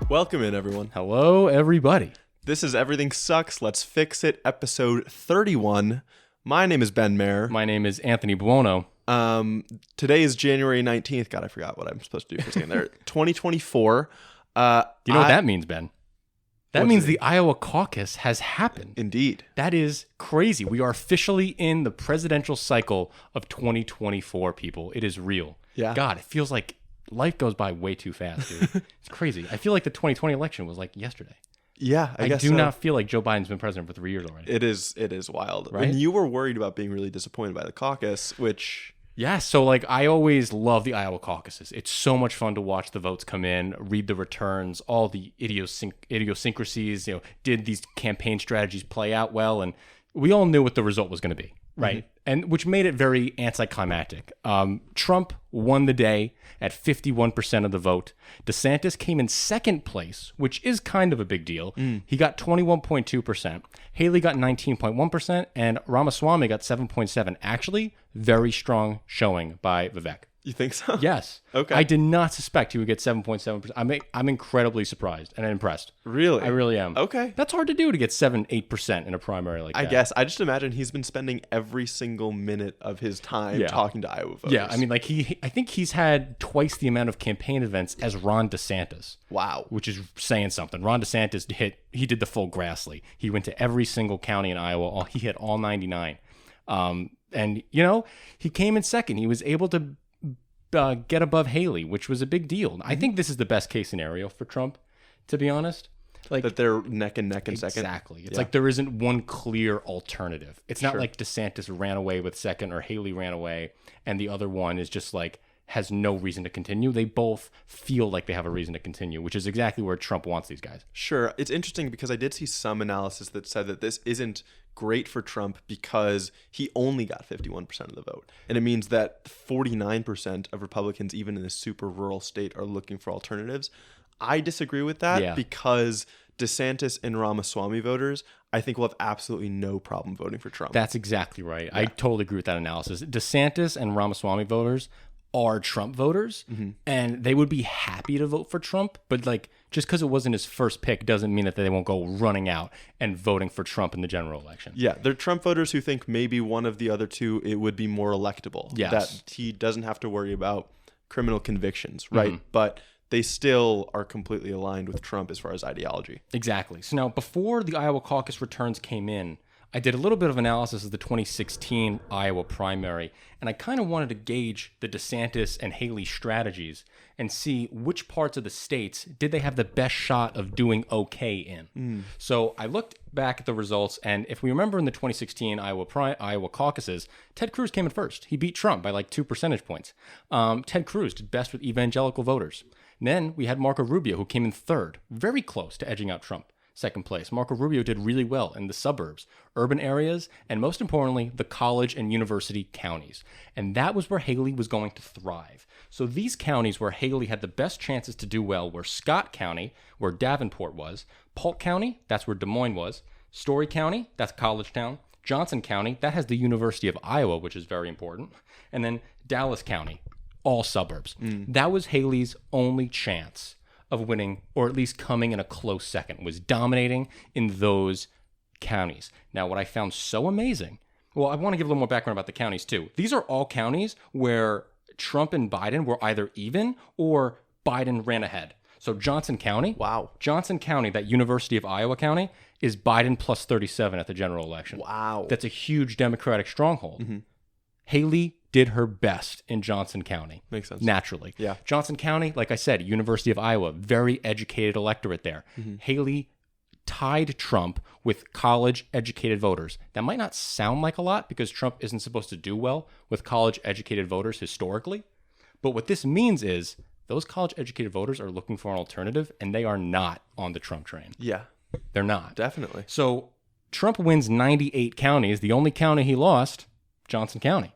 Welcome in, everyone. Hello, everybody. This is Everything Sucks, Let's Fix It, episode 31. My name is Ben Mayer. My name is Anthony Buono. Today is January 19th. God, I forgot what I'm supposed to do for a second there. 2024. Do you know what that means, Ben? That means the Iowa caucus has happened. Indeed. That is crazy. We are officially in the presidential cycle of 2024, people. It is real. Yeah. God, it feels like life goes by way too fast, dude. It's crazy. I feel like the 2020 election was like yesterday. Yeah, I guess do so. not feel like Joe Biden's been president for 3 years already. It is wild. Right? And you were worried about being really disappointed by the caucus, which... Yeah, so like I always love the Iowa caucuses. It's so much fun to watch the votes come in, read the returns, all the idiosyncrasies, did these campaign strategies play out well? And we all knew what the result was going to be, right? Mm-hmm. And which made it very anticlimactic. Trump won the day at 51% of the vote. DeSantis came in second place, which is kind of a big deal. He got 21.2%. Haley got 19.1%, and Ramaswamy got 7.7%. Actually, very strong showing by Vivek. You think so? Yes. Okay. I did not suspect he would get 7.7%. I'm incredibly surprised and impressed. Really? I really am. Okay. That's hard to do to get 7-8% in a primary like that. I guess. I just imagine he's been spending every single minute of his time talking to Iowa voters. Yeah, I mean, like I think he's had twice the amount of campaign events as Ron DeSantis. Wow. Which is saying something. Ron DeSantis he did the full Grassley. He went to every single county in Iowa. He hit all 99. And, he came in second. He was able to get above Haley, which was a big deal. I think this is the best case scenario for Trump, to be honest. Like that they're neck and neck in second. Exactly. It's like there isn't one clear alternative. It's not like DeSantis ran away with second or Haley ran away and the other one is just like has no reason to continue. They both feel like they have a reason to continue, which is exactly where Trump wants these guys. Sure. It's interesting because I did see some analysis that said that this isn't great for Trump because he only got 51% of the vote. And it means that 49% of Republicans, even in a super rural state, are looking for alternatives. I disagree with that because DeSantis and Ramaswamy voters, I think, will have absolutely no problem voting for Trump. That's exactly right. Yeah. I totally agree with that analysis. DeSantis and Ramaswamy voters are Trump voters, and they would be happy to vote for Trump, but like just because it wasn't his first pick doesn't mean that they won't go running out and voting for Trump in the general election. Yeah, they're Trump voters who think maybe one of the other two, it would be more electable. Yes. That he doesn't have to worry about criminal convictions, right? But they still are completely aligned with Trump as far as ideology. Exactly. So now, before the Iowa caucus returns came in, I did a little bit of analysis of the 2016 Iowa primary, and I kind of wanted to gauge the DeSantis and Haley strategies and see which parts of the states did they have the best shot of doing okay in. So I looked back at the results, and if we remember in the 2016 Iowa caucuses, Ted Cruz came in first. He beat Trump by like 2 percentage points. Ted Cruz did best with evangelical voters. And then we had Marco Rubio, who came in third, very close to edging out Trump. Second place. Marco Rubio did really well in the suburbs, urban areas, and most importantly, the college and university counties. And that was where Haley was going to thrive. So these counties where Haley had the best chances to do well were Scott County, where Davenport was, Polk County, that's where Des Moines was, Story County, that's College Town, Johnson County, that has the University of Iowa, which is very important, and then Dallas County, all suburbs. That was Haley's only chance of winning, or at least coming in a close second, was dominating in those counties. Now, what I found so amazing, well, I want to give a little more background about the counties too. These are all counties where Trump and Biden were either even or Biden ran ahead. So Johnson County, Johnson County, that University of Iowa county, is Biden plus 37 at the general election. Wow. That's a huge Democratic stronghold. Haley did her best in Johnson County. Makes sense. Naturally. Yeah. Johnson County, like I said, University of Iowa, very educated electorate there. Haley tied Trump with college-educated voters. That might not sound like a lot because Trump isn't supposed to do well with college-educated voters historically. But what this means is those college-educated voters are looking for an alternative, and they are not on the Trump train. Yeah. They're not. Definitely. So Trump wins 98 counties. The only county he lost, Johnson County.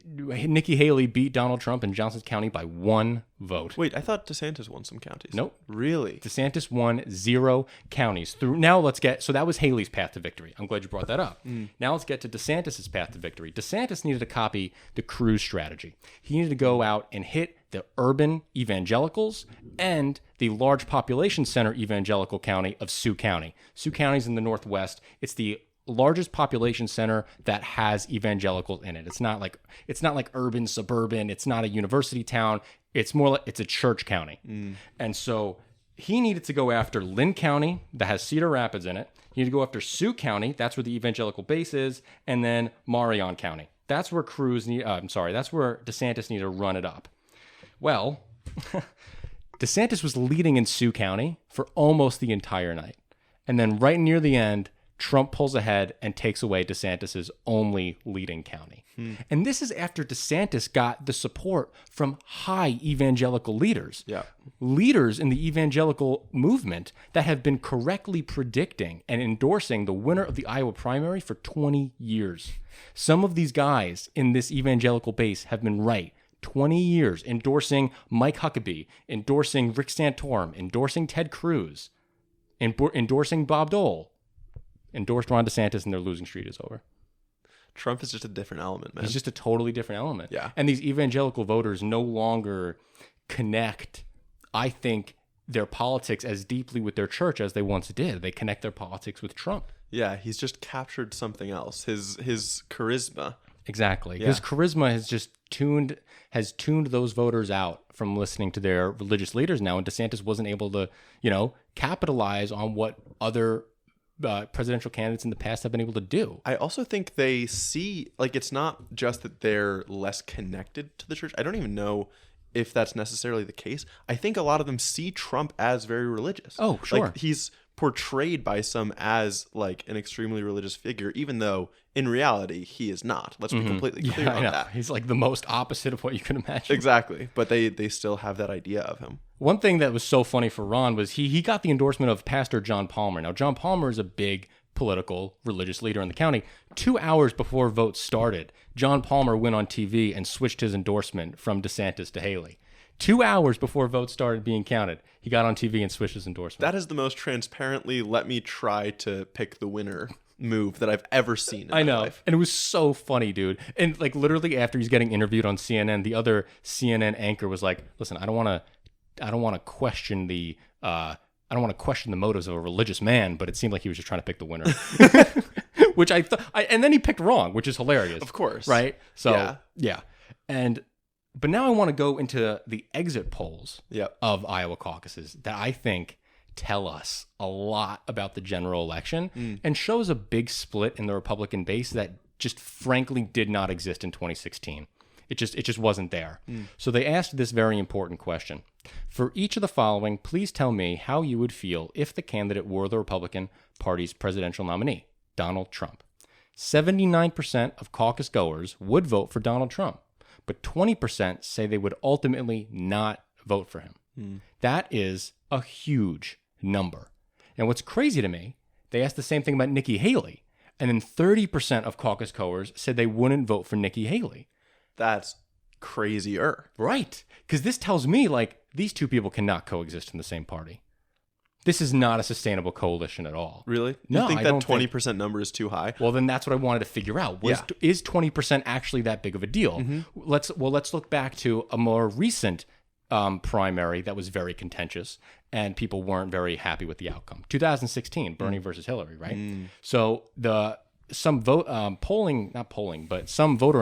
Nikki Haley beat Donald Trump in Johnson County by 1 vote. Wait, I thought DeSantis won some counties. Nope. Really? DeSantis won 0 counties. So that was Haley's path to victory. I'm glad you brought that up. Now let's get to DeSantis' path to victory. DeSantis needed to copy the Cruz strategy. He needed to go out and hit the urban evangelicals and the large population center evangelical county of Sioux County. Sioux County is in the Northwest. It's the largest population center that has evangelicals in it. It's not like urban, suburban. It's not a university town. It's more like it's a church county. And so he needed to go after Lynn County, that has Cedar Rapids in it. He needed to go after Sioux County, that's where the evangelical base is, and then Marion County. That's where that's where DeSantis needed to run it up. Well, DeSantis was leading in Sioux County for almost the entire night. And then right near the end, Trump pulls ahead and takes away DeSantis's only leading county. And this is after DeSantis got the support from high evangelical leaders. Yeah. Leaders in the evangelical movement that have been correctly predicting and endorsing the winner of the Iowa primary for 20 years. Some of these guys in this evangelical base have been right 20 years, endorsing Mike Huckabee, endorsing Rick Santorum, endorsing Ted Cruz, endorsing Bob Dole, endorsed Ron DeSantis, and their losing streak is over. Trump is just a different element, man. He's just a totally different element. Yeah. And these evangelical voters no longer connect, I think, their politics as deeply with their church as they once did. They connect their politics with Trump. Yeah, he's just captured something else. His charisma. Exactly. Yeah. His charisma has just tuned those voters out from listening to their religious leaders now, and DeSantis wasn't able to, capitalize on what other presidential candidates in the past have been able to do. I also think they see, it's not just that they're less connected to the church. I don't even know if that's necessarily the case. I think a lot of them see Trump as very religious. Oh, sure. He's portrayed by some as an extremely religious figure, even though in reality he is not. Let's be completely clear on that. He's the most opposite of what you can imagine. Exactly. But they still have that idea of him. One thing that was so funny for Ron was he got the endorsement of Pastor John Palmer. Now, John Palmer is a big political religious leader in the county. 2 hours before votes started, John Palmer went on TV and switched his endorsement from DeSantis to Haley. 2 hours before votes started being counted, he got on TV and switched his endorsement. That is the most transparently, let me try to pick the winner move that I've ever seen in I know. my life. And it was so funny, dude. And literally after he's getting interviewed on CNN, the other CNN anchor was like, listen, I don't want to question the motives of a religious man, but it seemed like he was just trying to pick the winner. Which I thought, and then he picked wrong, which is hilarious. Of course. Right? So, yeah. But now I want to go into the exit polls of Iowa caucuses that I think tell us a lot about the general election and shows a big split in the Republican base that just frankly did not exist in 2016. It just wasn't there. So they asked this very important question. For each of the following, please tell me how you would feel if the candidate were the Republican Party's presidential nominee, Donald Trump. 79% of caucus goers would vote for Donald Trump, but 20% say they would ultimately not vote for him. That is a huge number. And what's crazy to me, they asked the same thing about Nikki Haley, and then 30% of caucus goers said they wouldn't vote for Nikki Haley. That's crazier. Right. Because this tells me, these two people cannot coexist in the same party. This is not a sustainable coalition at all. Really? No, you think I that don't 20% number is too high? Well, then that's what I wanted to figure out. Is 20% actually that big of a deal? Let's look back to a more recent primary that was very contentious and people weren't very happy with the outcome. 2016, Bernie versus Hillary, right? So some voter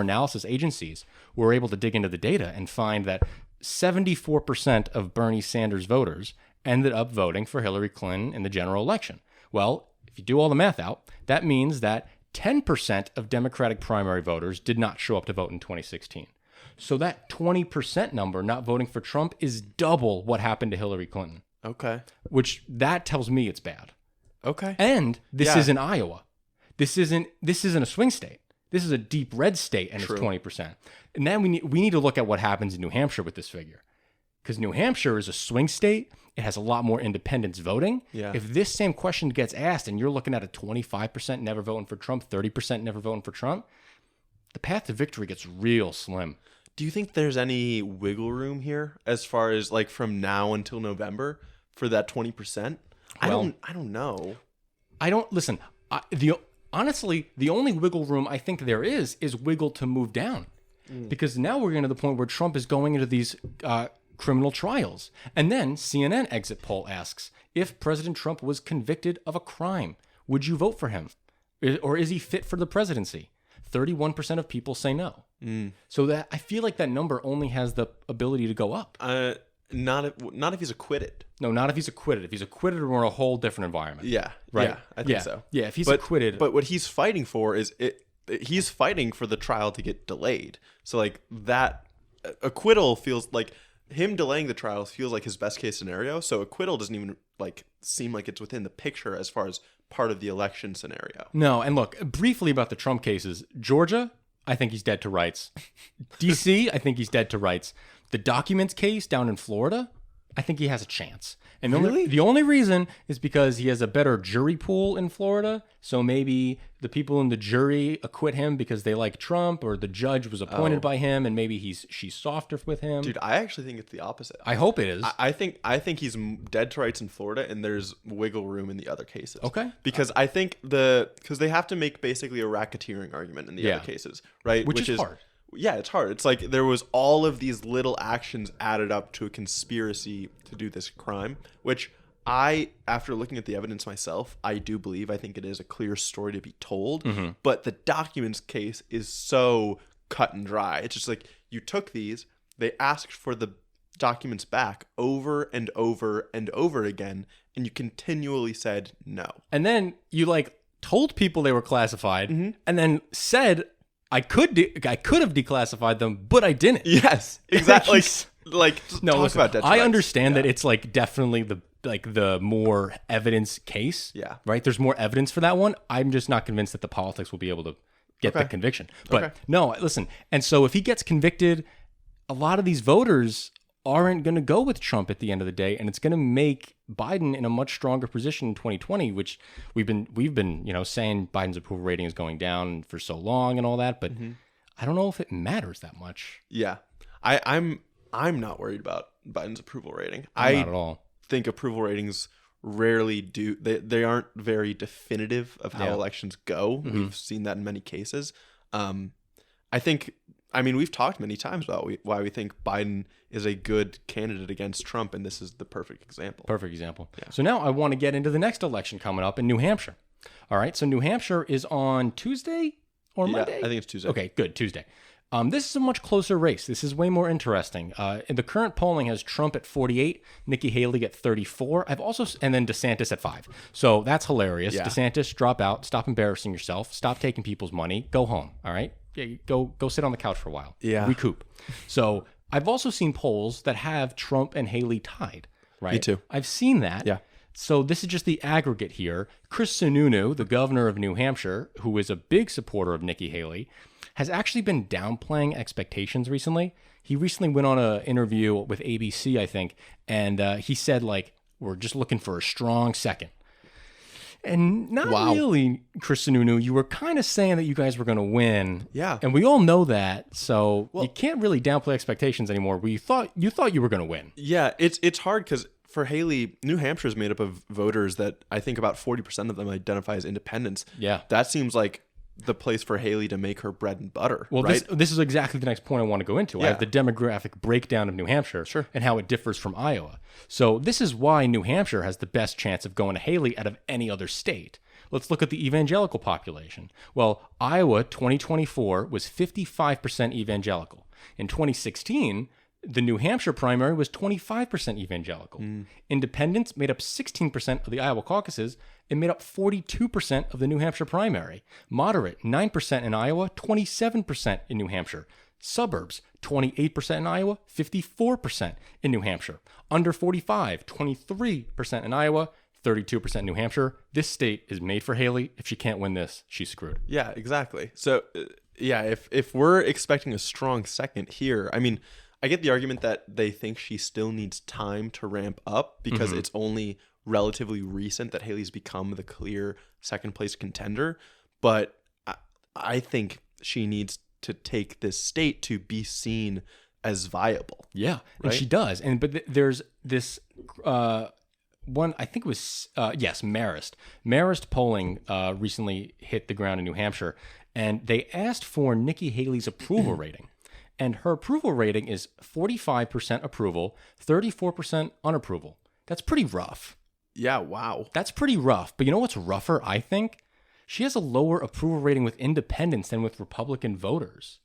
analysis agencies were able to dig into the data and find that 74% of Bernie Sanders voters ended up voting for Hillary Clinton in the general election. Well, if you do all the math out, that means that 10% of Democratic primary voters did not show up to vote in 2016. So that 20% number not voting for Trump is double what happened to Hillary Clinton. Okay. Which that tells me it's bad. Okay. And this isn't Iowa. This isn't a swing state. This is a deep red state, and True. It's 20%. And then we need to look at what happens in New Hampshire with this figure. Because New Hampshire is a swing state. It has a lot more independents voting. Yeah. If this same question gets asked and you're looking at a 25% never voting for Trump, 30% never voting for Trump, the path to victory gets real slim. Do you think there's any wiggle room here as far as from now until November for that 20%? I don't know. Honestly, the only wiggle room I think there is wiggle to move down. because now we're getting to the point where Trump is going into these criminal trials. And then CNN exit poll asks, if President Trump was convicted of a crime, would you vote for him? Or is he fit for the presidency? 31% of people say no. So that I feel like that number only has the ability to go up. Not if he's acquitted. No, not if he's acquitted. If he's acquitted, we're in a whole different environment. Yeah, Right? Yeah, I think so. Yeah, if he's acquitted. But what he's fighting for is he's fighting for the trial to get delayed. So like that acquittal feels like him delaying the trial feels like his best case scenario. So acquittal doesn't even like seem like it's within the picture as far as part of the election scenario. No, and look, briefly about the Trump cases. Georgia, I think he's dead to rights. DC, I think he's dead to rights. The documents case down in Florida, I think he has a chance. And the only reason is because he has a better jury pool in Florida. So maybe the people in the jury acquit him because they like Trump, or the judge was appointed by him, and maybe she's softer with him. Dude, I actually think it's the opposite. I hope it is. I think he's dead to rights in Florida, and there's wiggle room in the other cases. Okay. Because I think because they have to make basically a racketeering argument in the other cases, right? Which is hard. Yeah, it's hard. It's like there was all of these little actions added up to a conspiracy to do this crime, which after looking at the evidence myself, I do believe. I think it is a clear story to be told. Mm-hmm. But the documents case is so cut and dry. It's just like you took these, they asked for the documents back over and over and over again, and you continually said no. And then you told people they were classified, and then said, I could have declassified them, but I didn't. Yes, exactly. No, listen, about that. I understand that it's definitely the more evidence case. Yeah. Right. There's more evidence for that one. I'm just not convinced that the politics will be able to get the conviction. But no, listen. And so if he gets convicted, a lot of these voters aren't going to go with Trump at the end of the day, and it's going to make Biden in a much stronger position in 2020, which we've been saying Biden's approval rating is going down for so long and all that, but I don't know if it matters that much. Yeah, I'm not worried about Biden's approval rating. Not at all. Think approval ratings rarely do. They aren't very definitive of how elections go. We've seen that in many cases. We've talked many times about why we think Biden is a good candidate against Trump, and this is the perfect example. Yeah. So now I want to get into the next election coming up in New Hampshire. All right, so New Hampshire is on Tuesday or Monday? I think it's Tuesday. Okay, good, Tuesday. This is a much closer race. This is way more interesting. The current polling has Trump at 48, Nikki Haley at 34. And then DeSantis at 5. So that's hilarious. Yeah. DeSantis, drop out. Stop embarrassing yourself. Stop taking people's money. Go home. All right. Yeah, go sit on the couch for a while. Yeah. Recoup. So I've also seen polls that have Trump and Haley tied. Right. Me too. I've seen that. Yeah. So this is just the aggregate here. Chris Sununu, the governor of New Hampshire, who is a big supporter of Nikki Haley, has actually been downplaying expectations recently. He recently went on an interview with ABC, I think, and he said, we're just looking for a strong second. And not really, Chris Sununu. You were kind of saying that you guys were going to win. Yeah. And we all know that, so you can't really downplay expectations anymore. You thought you were going to win. Yeah, it's hard because for Haley, New Hampshire is made up of voters that I think about 40% of them identify as independents. Yeah. That seems like the place for Haley to make her bread and butter. Well, right? this is exactly the next point I want to go into. Yeah. I have the demographic breakdown of New Hampshire and how it differs from Iowa. So this is why New Hampshire has the best chance of going to Haley out of any other state. Let's look at the evangelical population. Well, Iowa 2024 was 55% evangelical. In 2016, the New Hampshire primary was 25% evangelical. Independents made up 16% of the Iowa caucuses and made up 42% of the New Hampshire primary. Moderate, 9% in Iowa, 27% in New Hampshire. Suburbs, 28% in Iowa, 54% in New Hampshire. Under 45, 23% in Iowa, 32% in New Hampshire. This state is made for Haley. If she can't win this, she's screwed. Yeah, exactly. So, if we're expecting a strong second here, I get the argument that they think she still needs time to ramp up because it's only relatively recent that Haley's become the clear second place contender. But I think she needs to take this state to be seen as viable. Yeah, and she does. But there's this one, I think it was, Marist. Marist polling recently hit the ground in New Hampshire, and they asked for Nikki Haley's approval rating. And her approval rating is 45% approval, 34% unapproval. That's pretty rough. Yeah, wow. That's pretty rough. But you know what's rougher, I think? She has a lower approval rating with independents than with Republican voters.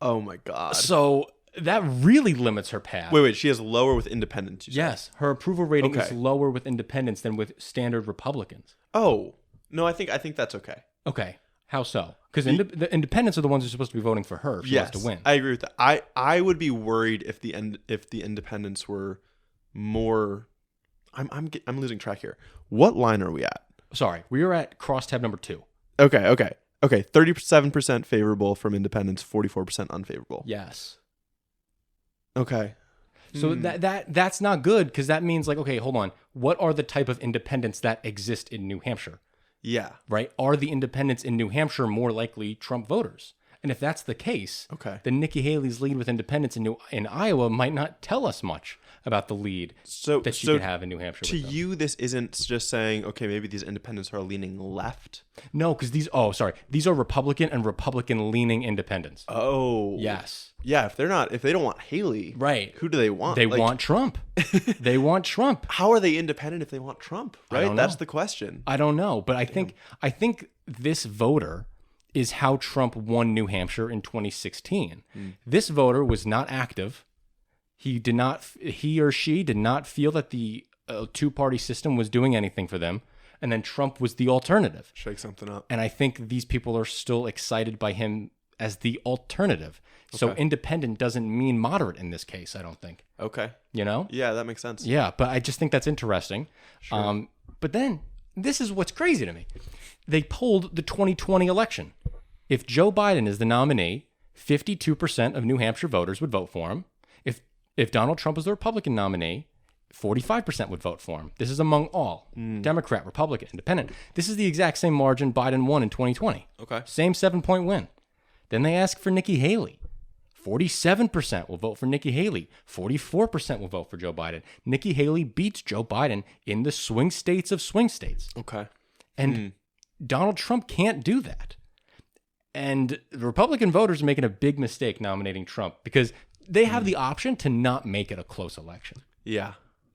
Oh my God. So that really limits her path. Wait, she has lower with independents, you said? Yes, her approval rating is Okay. lower with independents than with standard Republicans. Oh, no, I think that's okay. Okay, how so? Because the independents are the ones who are supposed to be voting for her if she wants to win. I agree with that. I would be worried if the independents were more. I'm losing track here. What line are we at? Sorry, we are at crosstab number 2. Okay. 37% favorable from independents, 44% unfavorable. Yes. Okay. So that's not good because that means like, okay, hold on. What are the type of independents that exist in New Hampshire? Yeah. Right? Are the independents in New Hampshire more likely Trump voters? And if that's the case, Okay. then Nikki Haley's lead with independents in Iowa might not tell us much about the lead that she could have in New Hampshire. To you, this isn't just saying, okay, maybe these independents are leaning left. No, because these are Republican and Republican-leaning independents. Oh. Yes. Yeah, if they don't want Haley, right? Who do they want? They want Trump. They want Trump. How are they independent if they want Trump? Right? I don't know. That's the question. I don't know, but I think this voter is how Trump won New Hampshire in 2016. This voter was not active. He or she did not feel that the two-party system was doing anything for them, and then Trump was the alternative. Shake something up. And I think these people are still excited by him as the alternative. So independent doesn't mean moderate in this case, I don't think. Okay. You know? Yeah, that makes sense. Yeah, but I just think that's interesting. Sure. But then, this is what's crazy to me. They polled the 2020 election. If Joe Biden is the nominee, 52% of New Hampshire voters would vote for him. If Donald Trump is the Republican nominee, 45% would vote for him. This is among all. Democrat, Republican, Independent. This is the exact same margin Biden won in 2020. Okay. Same 7-point win. Then they ask for Nikki Haley. 47% will vote for Nikki Haley. 44% will vote for Joe Biden. Nikki Haley beats Joe Biden in the swing states of swing states. Okay. And Donald Trump can't do that. And the Republican voters are making a big mistake nominating Trump because they have the option to not make it a close election. Yeah.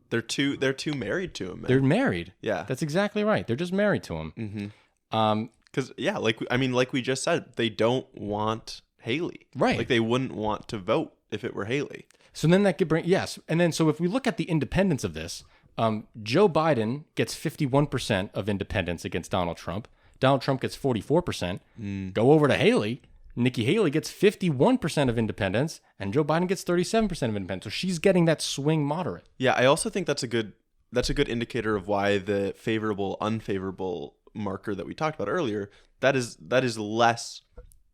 They're too married to him, man. They're married. Yeah. That's exactly right. They're just married to him. Because, like we just said, they don't want Haley. Right. Like, they wouldn't want to vote if it were Haley. So then that could bring, yes. And then, so if we look at the independents of this, Joe Biden gets 51% of independents against Donald Trump. Donald Trump gets 44%. Go over to Haley. Nikki Haley gets 51% of independents, and Joe Biden gets 37% of independents. So she's getting that swing moderate. Yeah, I also think that's a good indicator of why the favorable, unfavorable marker that we talked about earlier, that is less.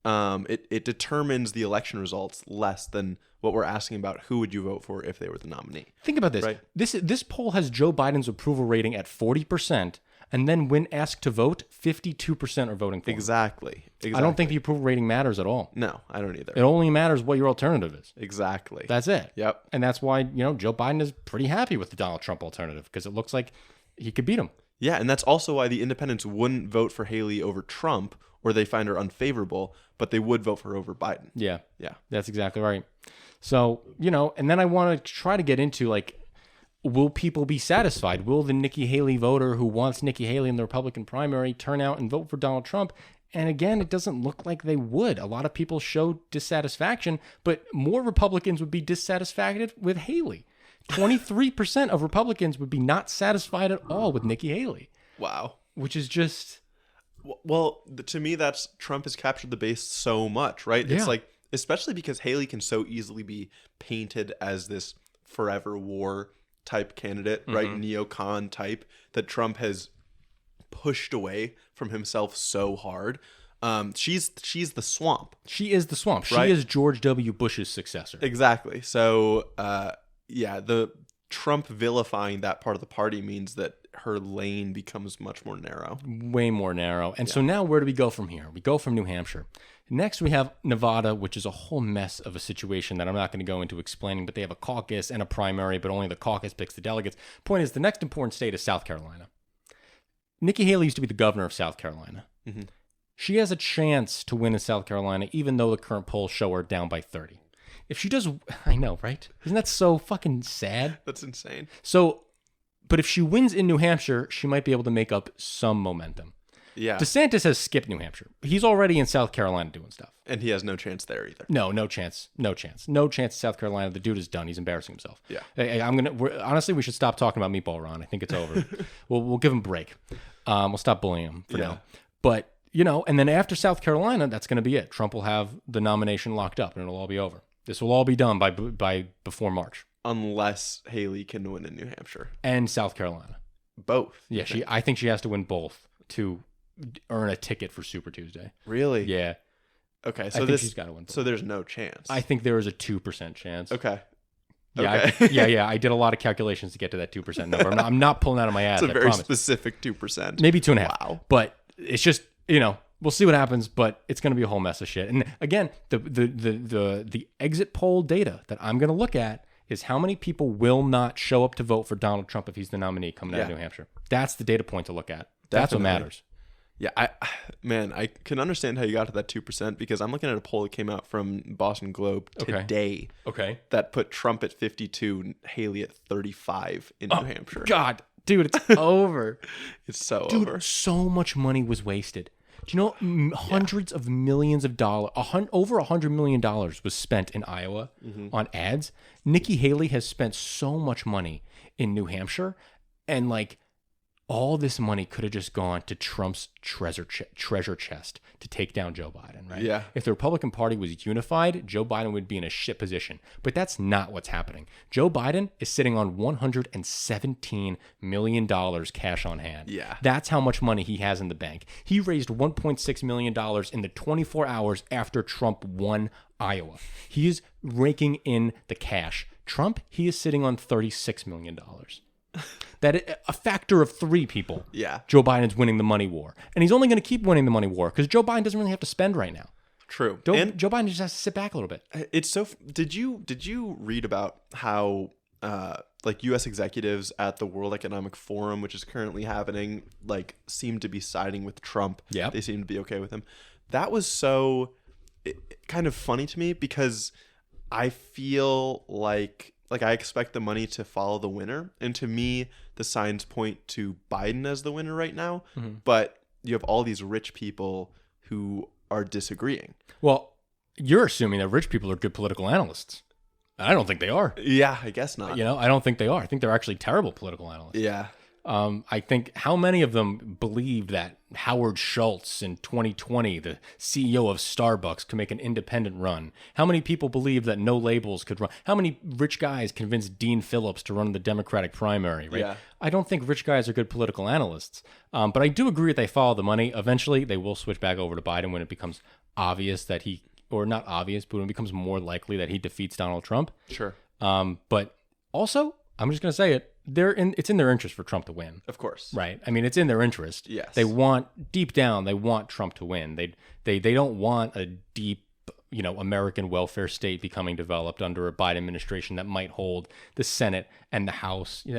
It determines the election results less than what we're asking about who would you vote for if they were the nominee. Think about this. Right. This poll has Joe Biden's approval rating at 40%, and then when asked to vote, 52% are voting for him. Exactly. I don't think the approval rating matters at all. No, I don't either. It only matters what your alternative is. Exactly. That's it. Yep. And that's why, Joe Biden is pretty happy with the Donald Trump alternative because it looks like he could beat him. Yeah, and that's also why the independents wouldn't vote for Haley over Trump, or they find her unfavorable, but they would vote for her over Biden. Yeah. Yeah. That's exactly right. So, and then I want to try to get into will people be satisfied? Will the Nikki Haley voter who wants Nikki Haley in the Republican primary turn out and vote for Donald Trump? And again, it doesn't look like they would. A lot of people show dissatisfaction, but more Republicans would be dissatisfied with Haley. 23% of Republicans would be not satisfied at all with Nikki Haley. Wow. Which is just... Well, to me, that's Trump has captured the base so much, right? Yeah. It's like, especially because Haley can so easily be painted as this forever war type candidate, right? Neocon type that Trump has pushed away from himself so hard. She's the swamp. She is the swamp. Right? She is George W. Bush's successor. Exactly. So, the Trump vilifying that part of the party means that her lane becomes much more narrow. Way more narrow. And so now where do we go from here? We go from New Hampshire. Next, we have Nevada, which is a whole mess of a situation that I'm not going to go into explaining, but they have a caucus and a primary, but only the caucus picks the delegates. Point is, the next important state is South Carolina. Nikki Haley used to be the governor of South Carolina. she has a chance to win in South Carolina, even though the current polls show her down by 30. If she does, I know, right? Isn't that so fucking sad? That's insane. So, but if she wins in New Hampshire, she might be able to make up some momentum. Yeah. DeSantis has skipped New Hampshire. He's already in South Carolina doing stuff. And he has no chance there either. No chance. No chance in South Carolina. The dude is done. He's embarrassing himself. Yeah. Hey, honestly, we should stop talking about Meatball Ron. I think it's over. We'll give him a break. We'll stop bullying him for now. But, and then after South Carolina, that's going to be it. Trump will have the nomination locked up and it'll all be over. This will all be done by before March. Unless Haley can win in New Hampshire. And South Carolina. Both. Yeah, I think she has to win both to earn a ticket for Super Tuesday. Really? Yeah. Okay, so she's got to win both. So there's no chance. I think there is a 2% chance. Okay. Yeah, Okay. I did a lot of calculations to get to that 2% number. I'm not pulling out of my ass. It's a very specific 2%. Maybe 2.5. Wow. But it's just, we'll see what happens, but it's going to be a whole mess of shit. And again, the exit poll data that I'm going to look at is how many people will not show up to vote for Donald Trump if he's the nominee coming out of New Hampshire. That's the data point to look at. That's what matters. Yeah, I can understand how you got to that 2% because I'm looking at a poll that came out from Boston Globe today. Okay. That put Trump at 52, Haley at 35 in New Hampshire. God, dude, it's over. It's so dude, over. So much money was wasted. Do you know hundreds of millions of dollars, over $100 million was spent in Iowa on ads? Nikki Haley has spent so much money in New Hampshire, and all this money could have just gone to Trump's treasure chest to take down Joe Biden, right? Yeah. If the Republican Party was unified, Joe Biden would be in a shit position. But that's not what's happening. Joe Biden is sitting on $117 million cash on hand. Yeah. That's how much money he has in the bank. He raised $1.6 million in the 24 hours after Trump won Iowa. He is raking in the cash. Trump, he is sitting on $36 million. That a factor of 3 people. Yeah. Joe Biden's winning the money war. And he's only going to keep winning the money war because Joe Biden doesn't really have to spend right now. True. And Joe Biden just has to sit back a little bit. It's so did you read about how US executives at the World Economic Forum, which is currently happening, seem to be siding with Trump. Yeah. They seem to be okay with him. That was so kind of funny to me because I feel like I expect the money to follow the winner. And to me, the signs point to Biden as the winner right now. Mm-hmm. But you have all these rich people who are disagreeing. Well, you're assuming that rich people are good political analysts. I don't think they are. Yeah, I guess not. I don't think they are. I think they're actually terrible political analysts. Yeah. I think how many of them believed that Howard Schultz in 2020, the CEO of Starbucks, could make an independent run? How many people believe that No Labels could run? How many rich guys convinced Dean Phillips to run the Democratic primary, right? Yeah. I don't think rich guys are good political analysts. But I do agree that they follow the money. Eventually, they will switch back over to Biden when it becomes obvious that or not obvious, but when it becomes more likely that he defeats Donald Trump. Sure. But also, I'm just going to say it, it's in their interest for Trump to win. Of course. Right. I mean, it's in their interest. Yes. Deep down, they want Trump to win. They don't want a deep, American welfare state becoming developed under a Biden administration that might hold the Senate and the House. They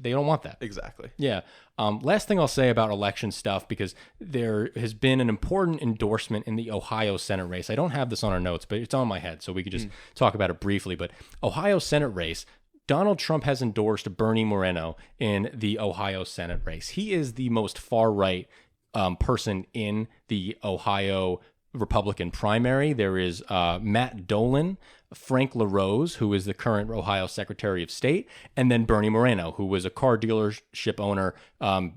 don't want that. Exactly. Yeah. Last thing I'll say about election stuff, because there has been an important endorsement in the Ohio Senate race. I don't have this on our notes, but it's on my head, so we could just talk about it briefly. But Ohio Senate race, Donald Trump has endorsed Bernie Moreno in the Ohio Senate race. He is the most far-right person in the Ohio Republican primary. There is Matt Dolan, Frank LaRose, who is the current Ohio Secretary of State, and then Bernie Moreno, who was a car dealership owner,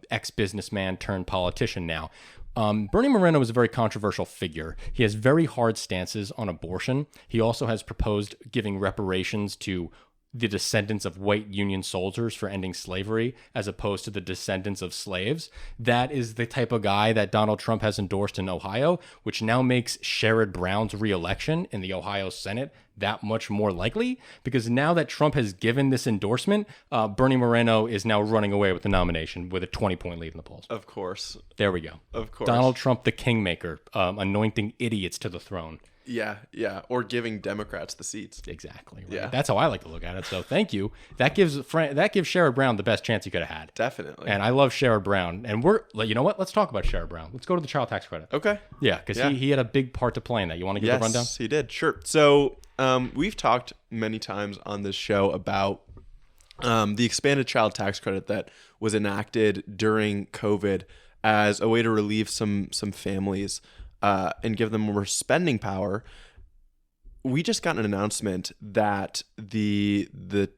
ex-businessman turned politician now. Bernie Moreno is a very controversial figure. He has very hard stances on abortion. He also has proposed giving reparations to the descendants of white Union soldiers for ending slavery as opposed to the descendants of slaves. That is the type of guy that Donald Trump has endorsed in Ohio, which now makes Sherrod Brown's reelection in the Ohio Senate that much more likely, because now that Trump has given this endorsement, Bernie Moreno is now running away with the nomination with a 20-point lead in the polls. Of course. There we go. Of course. Donald Trump, the kingmaker, anointing idiots to the throne. Yeah, yeah. Or giving Democrats the seats. Exactly. Right? Yeah. That's how I like to look at it. So thank you. That gives Sherrod Brown the best chance he could have had. Definitely. And I love Sherrod Brown. And you know what? Let's talk about Sherrod Brown. Let's go to the child tax credit. Okay. Yeah, because he had a big part to play in that. You want to give the rundown? Yes, he did. Sure. So we've talked many times on this show about the expanded child tax credit that was enacted during COVID as a way to relieve some families and give them more spending power. We just got an announcement that the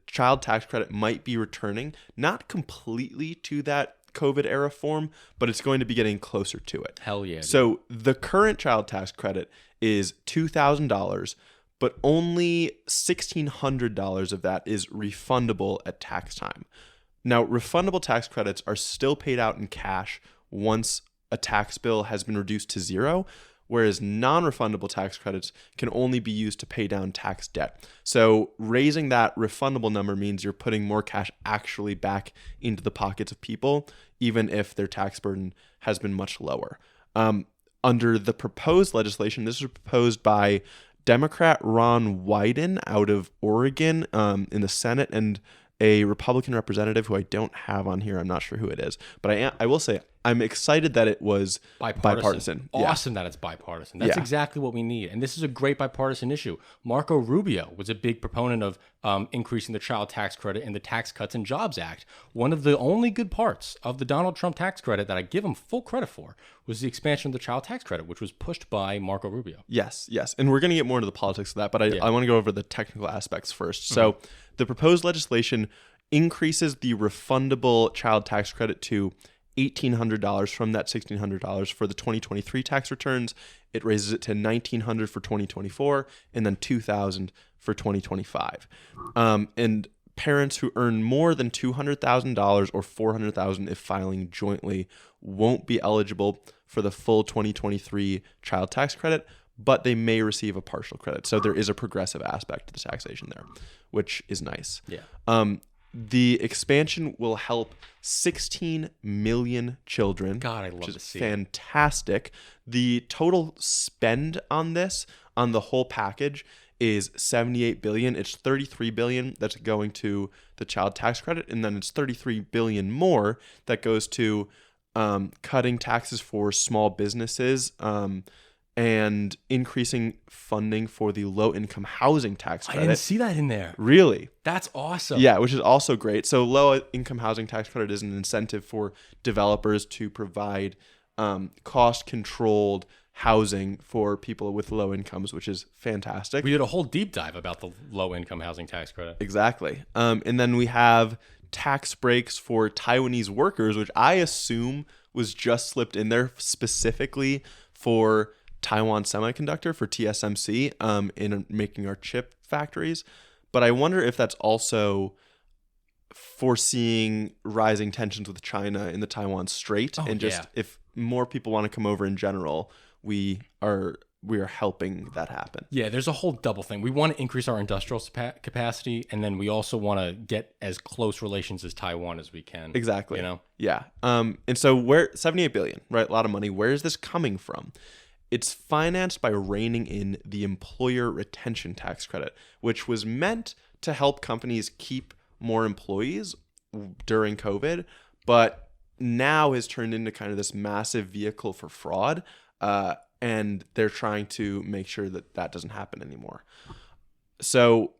child tax credit might be returning, not completely to that COVID era form, but it's going to be getting closer to it. Hell yeah. Dude. So the current child tax credit is $2,000, but only $1,600 of that is refundable at tax time. Now, refundable tax credits are still paid out in cash once a tax bill has been reduced to zero, whereas non-refundable tax credits can only be used to pay down tax debt. So raising that refundable number means you're putting more cash actually back into the pockets of people, even if their tax burden has been much lower. Under the proposed legislation, this was proposed by Democrat Ron Wyden out of Oregon in the Senate, and a Republican representative who I don't have on here. I'm not sure who it is, but I will say I'm excited that it was bipartisan. Awesome that it's bipartisan. That's exactly what we need. And this is a great bipartisan issue. Marco Rubio was a big proponent of increasing the child tax credit in the Tax Cuts and Jobs Act. One of the only good parts of the Donald Trump tax credit that I give him full credit for was the expansion of the child tax credit, which was pushed by Marco Rubio. Yes. And we're going to get more into the politics of that, but I want to go over the technical aspects first. So the proposed legislation increases the refundable child tax credit to $1,800 from that $1,600 for the 2023 tax returns. It raises it to $1,900 for 2024 and then $2,000 for 2025. And parents who earn more than $200,000 or $400,000 if filing jointly won't be eligible for the full 2023 child tax credit, but they may receive a partial credit. So there is a progressive aspect to the taxation there, which is nice. Yeah. The expansion will help 16 million children. God, I love which to is see fantastic. The total spend on this, on the whole package, is $78 billion. It's $33 billion that's going to the child tax credit, and then it's $33 billion more that goes to cutting taxes for small businesses, and increasing funding for the low-income housing tax credit. I didn't see that in there. Really? That's awesome. Yeah, which is also great. So low-income housing tax credit is an incentive for developers to provide cost-controlled housing for people with low incomes, which is fantastic. We did a whole deep dive about the low-income housing tax credit. Exactly. And then we have tax breaks for Taiwanese workers, which I assume was just slipped in there specifically for Taiwan Semiconductor, for TSMC, in making our chip factories. But I wonder if that's also foreseeing rising tensions with China in the Taiwan Strait, if more people want to come over in general, we are helping that happen. Yeah, there's a whole double thing. We want to increase our industrial capacity, and then we also want to get as close relations as Taiwan as we can. Exactly. You know? Yeah. And so $78 billion, right? A lot of money. Where is this coming from? It's financed by reining in the employer retention tax credit, which was meant to help companies keep more employees during COVID, but now has turned into kind of this massive vehicle for fraud. And they're trying to make sure that that doesn't happen anymore. So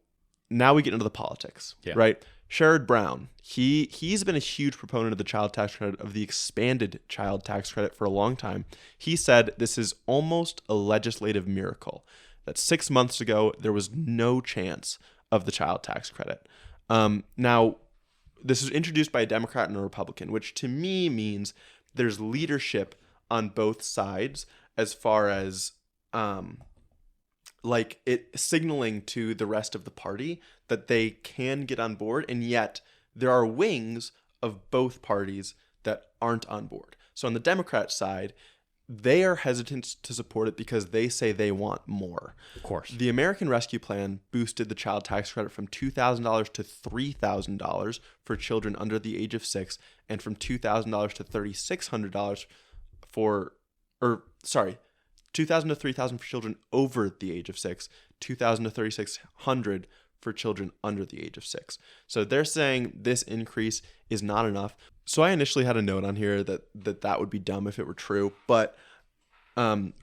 now we get into the politics, right? Sherrod Brown, he's been a huge proponent of the child tax credit, of the expanded child tax credit for a long time. He said this is almost a legislative miracle, that 6 months ago there was no chance of the child tax credit. Now, this was introduced by a Democrat and a Republican, which to me means there's leadership on both sides as far as like it signaling to the rest of the party that they can get on board, and yet there are wings of both parties that aren't on board. So on the Democrat side, they are hesitant to support it because they say they want more. Of course. The American Rescue Plan boosted the child tax credit from $2,000 to $3,000 for children under the age of 6, and from $2,000 to $3,600 $2,000 to $3,000 for children over the age of 6, $2,000 to $3,600 for children under the age of 6. So they're saying this increase is not enough. So I initially had a note on here that would be dumb if it were true, but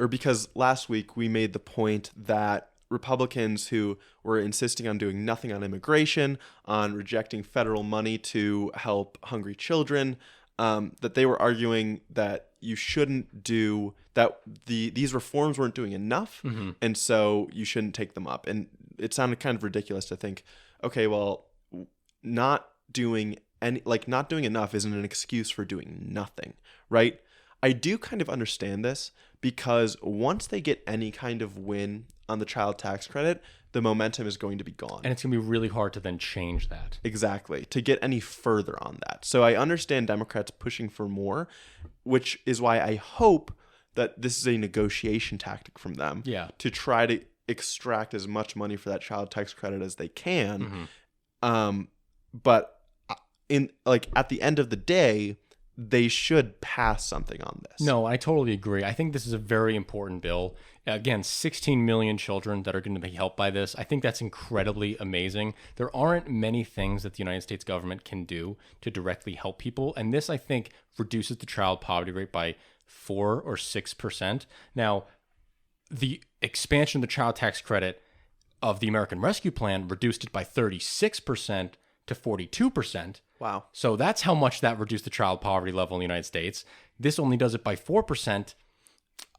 because last week we made the point that Republicans who were insisting on doing nothing on immigration, on rejecting federal money to help hungry children, that they were arguing that you shouldn't do that. These reforms weren't doing enough, and so you shouldn't take them up. And it sounded kind of ridiculous to think, okay, well, not doing enough isn't an excuse for doing nothing, right? I do kind of understand this because once they get any kind of win on the child tax credit, the momentum is going to be gone. And it's going to be really hard to then change that. Exactly, to get any further on that. So I understand Democrats pushing for more, which is why I hope that this is a negotiation tactic from them to try to extract as much money for that child tax credit as they can. But at the end of the day, they should pass something on this. No, I totally agree. I think this is a very important bill. Again, 16 million children that are going to be helped by this. I think that's incredibly amazing. There aren't many things that the United States government can do to directly help people. And this, I think, reduces the child poverty rate by 4 or 6%. Now, the expansion of the child tax credit of the American Rescue Plan reduced it by 36% to 42%. Wow. So that's how much that reduced the child poverty level in the United States. This only does it by 4%.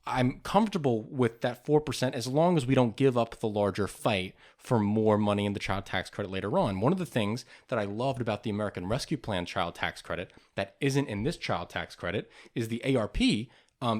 I'm comfortable with that 4% as long as we don't give up the larger fight for more money in the child tax credit later on. One of the things that I loved about the American Rescue Plan child tax credit that isn't in this child tax credit is the ARP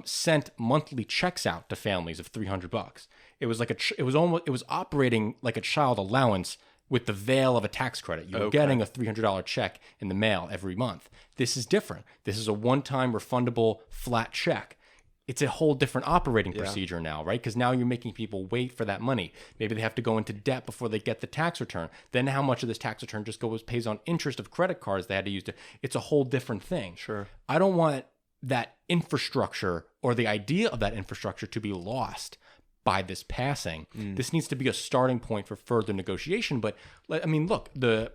sent monthly checks out to families of $300. It was like it was operating like a child allowance with the veil of a tax credit. You were getting a $300 check in the mail every month. This is different. This is a one-time refundable flat check. It's a whole different operating procedure now, right? Because now you're making people wait for that money. Maybe they have to go into debt before they get the tax return. Then how much of this tax return just pays on interest of credit cards they had to use to. It's a whole different thing. Sure. I don't want that infrastructure or the idea of that infrastructure to be lost by this passing. This needs to be a starting point for further negotiation. But I mean, look, the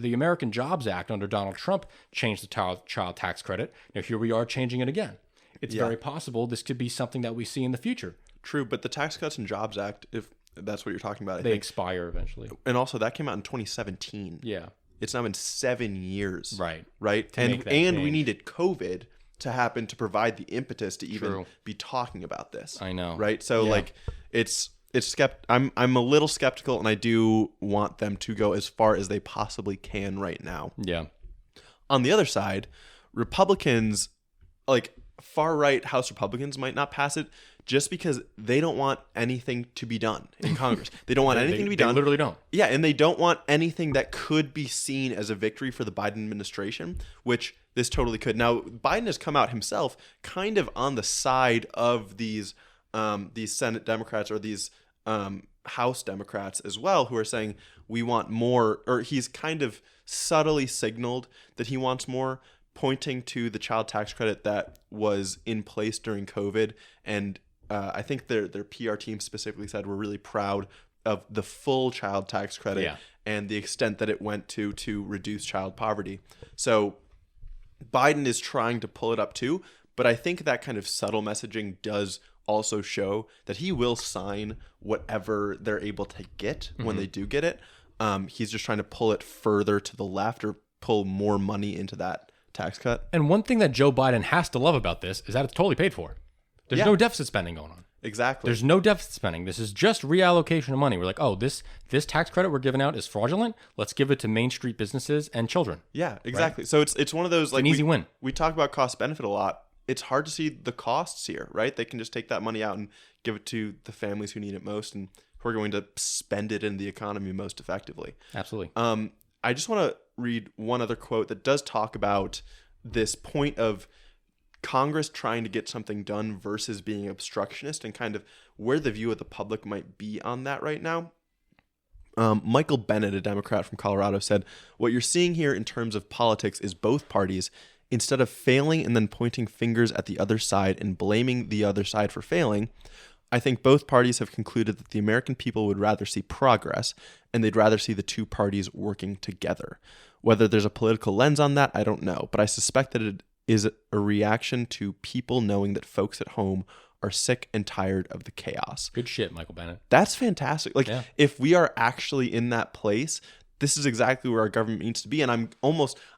American Jobs Act under Donald Trump changed the child tax credit. Now here we are changing it again. It's very possible this could be something that we see in the future. True, but the Tax Cuts and Jobs Act, if that's what you're talking about, they expire eventually. And also that came out in 2017. Yeah. It's now been 7 years. Right. And we needed COVID to happen to provide the impetus to even be talking about this. I know. Right? So I'm a little skeptical, and I do want them to go as far as they possibly can right now. Yeah. On the other side, Republicans, like far right House Republicans, might not pass it just because they don't want anything to be done in Congress. They don't want anything to be done. They literally don't. Yeah, and they don't want anything that could be seen as a victory for the Biden administration, which this totally could. Now, Biden has come out himself kind of on the side of these Senate Democrats or these House Democrats as well, who are saying we want more, or he's kind of subtly signaled that he wants more, pointing to the child tax credit that was in place during COVID. And I think their PR team specifically said we're really proud of the full child tax credit and the extent that it went to reduce child poverty. So Biden is trying to pull it up too, but I think that kind of subtle messaging does also show that he will sign whatever they're able to get when they do get it. He's just trying to pull it further to the left or pull more money into that tax cut. And one thing that Joe Biden has to love about this is that it's totally paid for. There's no deficit spending going on. Exactly. There's no deficit spending. This is just reallocation of money. We're like, oh, this tax credit we're giving out is fraudulent. Let's give it to Main Street businesses and children. Yeah, exactly. Right? So it's one of those, it's an easy win. We talk about cost benefit a lot. It's hard to see the costs here, right? They can just take that money out and give it to the families who need it most and who are going to spend it in the economy most effectively. Absolutely. I just want to read one other quote that does talk about this point of Congress trying to get something done versus being obstructionist, and kind of where the view of the public might be on that right now. Michael Bennett, a Democrat from Colorado, said, "What you're seeing here in terms of politics is both parties, instead of failing and then pointing fingers at the other side and blaming the other side for failing, I think both parties have concluded that the American people would rather see progress, and they'd rather see the two parties working together. Whether there's a political lens on that, I don't know, but I suspect that it is a reaction to people knowing that folks at home are sick and tired of the chaos." Good shit, Michael Bennett. That's fantastic. Like, Yeah. if we are actually in that place, this is exactly where our government needs to be. And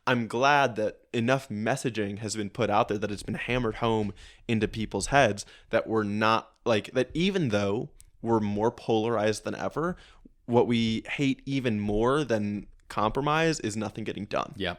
I'm glad that enough messaging has been put out there, that it's been hammered home into people's heads, that we're not like that. Even though we're more polarized than ever, what we hate even more than compromise is nothing getting done. Yeah.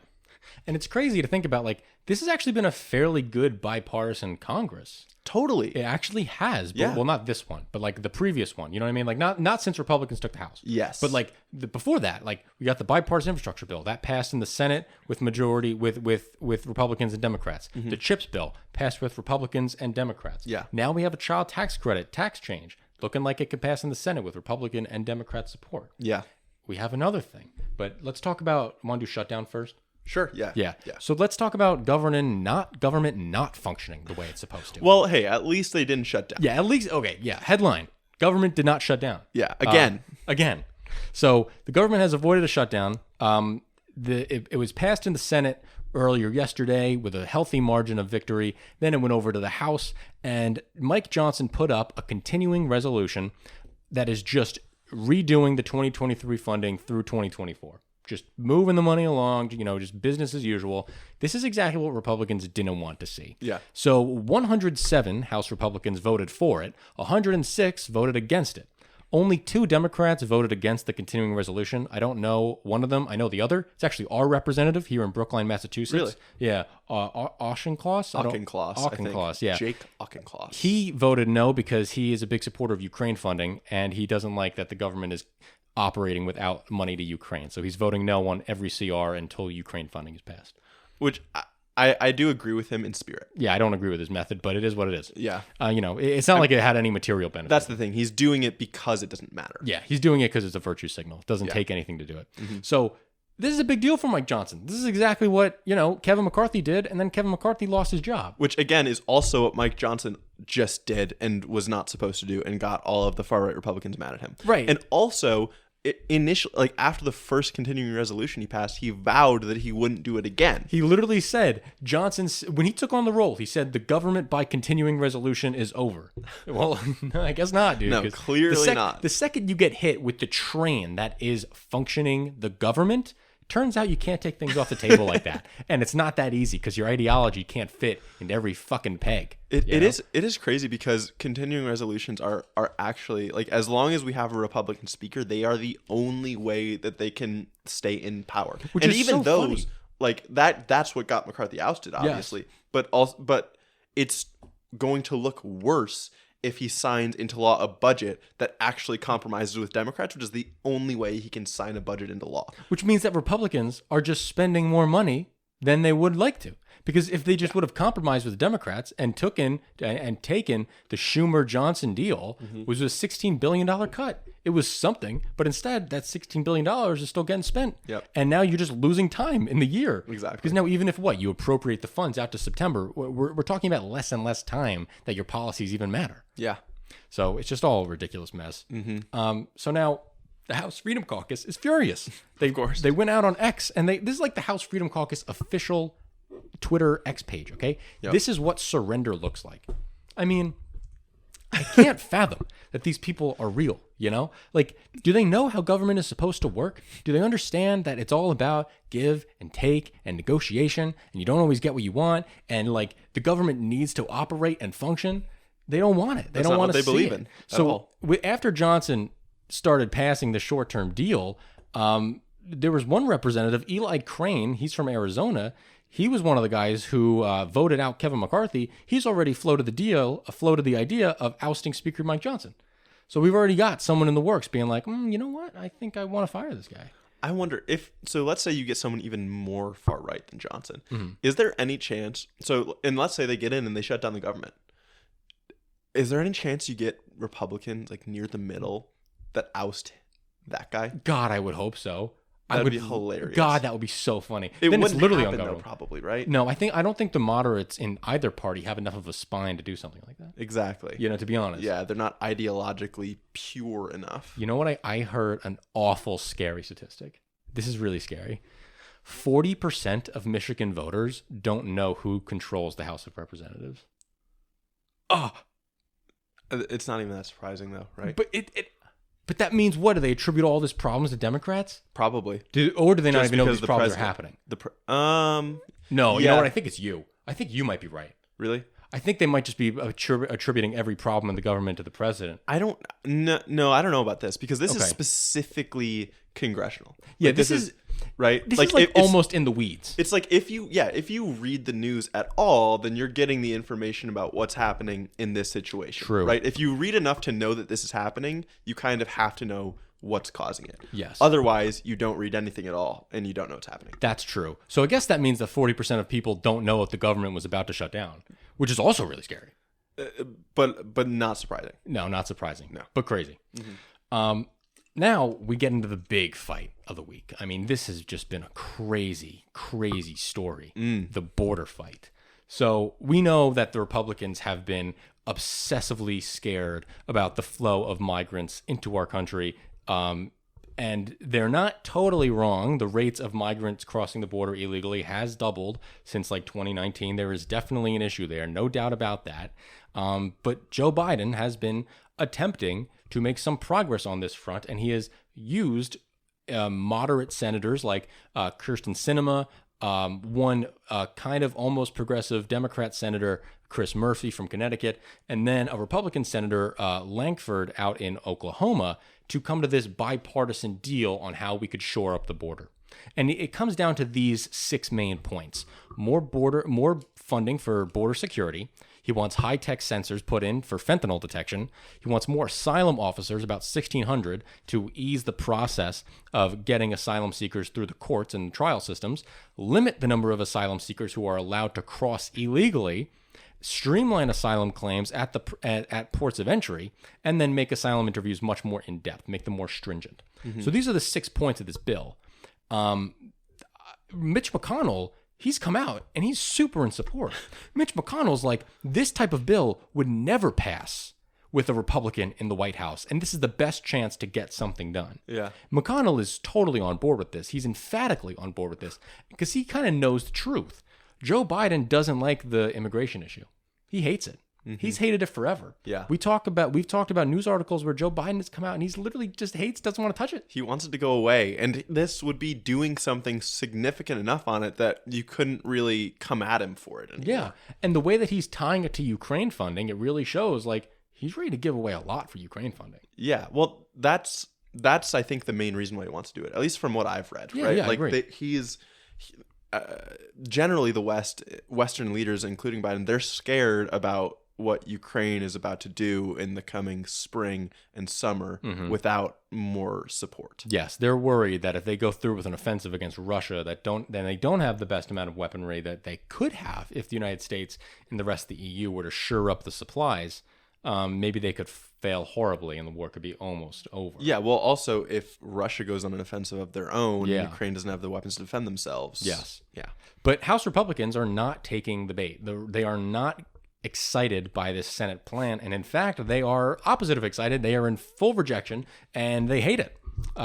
And it's crazy to think about, like, this has actually been a fairly good bipartisan Congress. Totally. It actually has. But, Yeah. Well, not this one, but like the previous one. You know what I mean? Like not since Republicans took the House. Yes. But like before that, like we got the bipartisan infrastructure bill that passed in the Senate with majority with Republicans and Democrats. Mm-hmm. The CHIPS bill passed with Republicans and Democrats. Yeah. Now we have a child tax credit tax change looking like it could pass in the Senate with Republican and Democrat support. Yeah. We have another thing, but let's talk about. Want to do shutdown first? Sure. Yeah. Yeah. So let's talk about government not functioning the way it's supposed to. Well, hey, at least they didn't shut down. Yeah, at least, okay, yeah. Headline, government did not shut down. Yeah. Again. Again. So the government has avoided a shutdown. It was passed in the Senate earlier yesterday with a healthy margin of victory. Then it went over to the House, and Mike Johnson put up a continuing resolution that is just redoing the 2023 funding through 2024. Just moving the money along, just business as usual. This is exactly what Republicans didn't want to see. Yeah. So 107 House Republicans voted for it. 106 voted against it. Only 2 Democrats voted against the continuing resolution. I don't know one of them. I know the other. It's actually our representative here in Brookline, Massachusetts. Really? Yeah. Auchincloss? Auchincloss, yeah. Jake Auchincloss. He voted no because he is a big supporter of Ukraine funding, and he doesn't like that the government is operating without money to Ukraine. So he's voting no on every CR until Ukraine funding is passed. Which I do agree with him in spirit. Yeah, I don't agree with his method, but it is what it is. Yeah. It's not like it had any material benefit. That's the thing. He's doing it because it doesn't matter. Yeah, he's doing it because it's a virtue signal. It doesn't take anything to do it. Mm-hmm. So this is a big deal for Mike Johnson. This is exactly what, Kevin McCarthy did, and then Kevin McCarthy lost his job. Which, again, is also what Mike Johnson just did and was not supposed to do, and got all of the far-right Republicans mad at him. Right. And also, initially, after the first continuing resolution he passed, he vowed that he wouldn't do it again. He literally said, when he took on the role, he said, the government by continuing resolution is over. Well, no, I guess not, dude. No, clearly not. The second you get hit with the train that is functioning the government, turns out you can't take things off the table like that. And it's not that easy because your ideology can't fit into every fucking peg. It is crazy because continuing resolutions are actually, like, as long as we have a Republican speaker, they are the only way that they can stay in power. Which and is even so those funny. Like that's what got McCarthy ousted, obviously. Yes. But it's going to look worse if he signs into law a budget that actually compromises with Democrats, which is the only way he can sign a budget into law. Which means that Republicans are just spending more money than they would like to. Because if they just would have compromised with the Democrats and taken the Schumer-Johnson deal, was a $16 billion cut. It was something, but instead that $16 billion is still getting spent. Yep. And now you're just losing time in the year. Exactly. Because now even if you appropriate the funds out to September, we're talking about less and less time that your policies even matter. Yeah. So it's just all a ridiculous mess. So now the House Freedom Caucus is furious. Of course. They went out on X, and this is like the House Freedom Caucus official Twitter X page, okay? Yep. This is what surrender looks like. I mean, I can't fathom that these people are real, Like, do they know how government is supposed to work? Do they understand that it's all about give and take and negotiation, and you don't always get what you want, and, like, the government needs to operate and function? They don't want it. They don't want to see believe it. In so after Johnson started passing the short-term deal, there was one representative, Eli Crane, he's from Arizona. He was one of the guys who voted out Kevin McCarthy. He's already floated the idea of ousting Speaker Mike Johnson. So we've already got someone in the works being like, you know what? I think I want to fire this guy. I wonder if, so let's say you get someone even more far right than Johnson. Mm-hmm. Is there any chance, and let's say they get in and they shut down the government. Is there any chance you get Republicans like near the middle that oust that guy? God, I would hope so. That'd be hilarious. God, that would be so funny. It then wouldn't it's literally happen, though, ungovernable. probably, right? No, I don't think the moderates in either party have enough of a spine to do something like that. Exactly. To be honest. Yeah, they're not ideologically pure enough. You know what? I heard an awful scary statistic. This is really scary. 40% of Michigan voters don't know who controls the House of Representatives. Oh, it's not even that surprising, though, right? But that means what? Do they attribute all these problems to Democrats? Probably. Or do they not Just even know because these problems are happening? No, you yeah. know what? I think it's you. I think you might be right. Really? I think they might just be attributing every problem in the government to the president. I don't know about this because this is Okay. specifically congressional. Yeah, Like, this is right. This is like almost in the weeds. It's like if you read the news at all, then you're getting the information about what's happening in this situation. True. Right? If you read enough to know that this is happening, you kind of have to know what's causing it. Yes. Otherwise, you don't read anything at all and you don't know what's happening. That's true. So I guess that means that 40% of people don't know if the government was about to shut down, which is also really scary. But not surprising. No, not surprising. No. But crazy. Mm-hmm. Now we get into the big fight of the week. I mean, this has just been a crazy, crazy story. The border fight. So we know that the Republicans have been obsessively scared about the flow of migrants into our country. And they're not totally wrong. The rates of migrants crossing the border illegally has doubled since like 2019. There is definitely an issue there, no doubt about that. But Joe Biden has been attempting to make some progress on this front, and he has used moderate senators like Kyrsten Sinema, one kind of almost progressive Democrat senator, Chris Murphy from Connecticut, and then a Republican senator, Lankford, out in Oklahoma, to come to this bipartisan deal on how we could shore up the border. And it comes down to these 6 main points. More funding for border security. He wants high-tech sensors put in for fentanyl detection. He wants more asylum officers, about 1,600, to ease the process of getting asylum seekers through the courts and trial systems. Limit the number of asylum seekers who are allowed to cross illegally. Streamline asylum claims at ports of entry, and then make asylum interviews much more in-depth, make them more stringent. Mm-hmm. So these are the 6 points of this bill. Mitch McConnell, he's come out and he's super in support. Mitch McConnell's like, this type of bill would never pass with a Republican in the White House, and this is the best chance to get something done. Yeah. McConnell is totally on board with this. He's emphatically on board with this because he kind of knows the truth. Joe Biden doesn't like the immigration issue. He hates it. Mm-hmm. He's hated it forever. Yeah. We've talked about news articles where Joe Biden has come out and he's literally just hates, doesn't want to touch it. He wants it to go away. And this would be doing something significant enough on it that you couldn't really come at him for it anymore. Yeah. And the way that he's tying it to Ukraine funding, it really shows like he's ready to give away a lot for Ukraine funding. Yeah. Well, that's I think the main reason why he wants to do it, at least from what I've read. Yeah, right? yeah, like I agree. Generally the Western leaders, including Biden, they're scared about what Ukraine is about to do in the coming spring and summer without more support. Yes, they're worried that if they go through with an offensive against Russia, then they don't have the best amount of weaponry that they could have if the United States and the rest of the EU were to shore up the supplies. Maybe they could fail horribly and the war could be almost over. Yeah, well, also, if Russia goes on an offensive of their own, Yeah. Ukraine doesn't have the weapons to defend themselves. Yes. Yeah. But House Republicans are not taking the bait. They are not excited by this Senate plan. And in fact, they are opposite of excited. They are in full rejection and they hate it.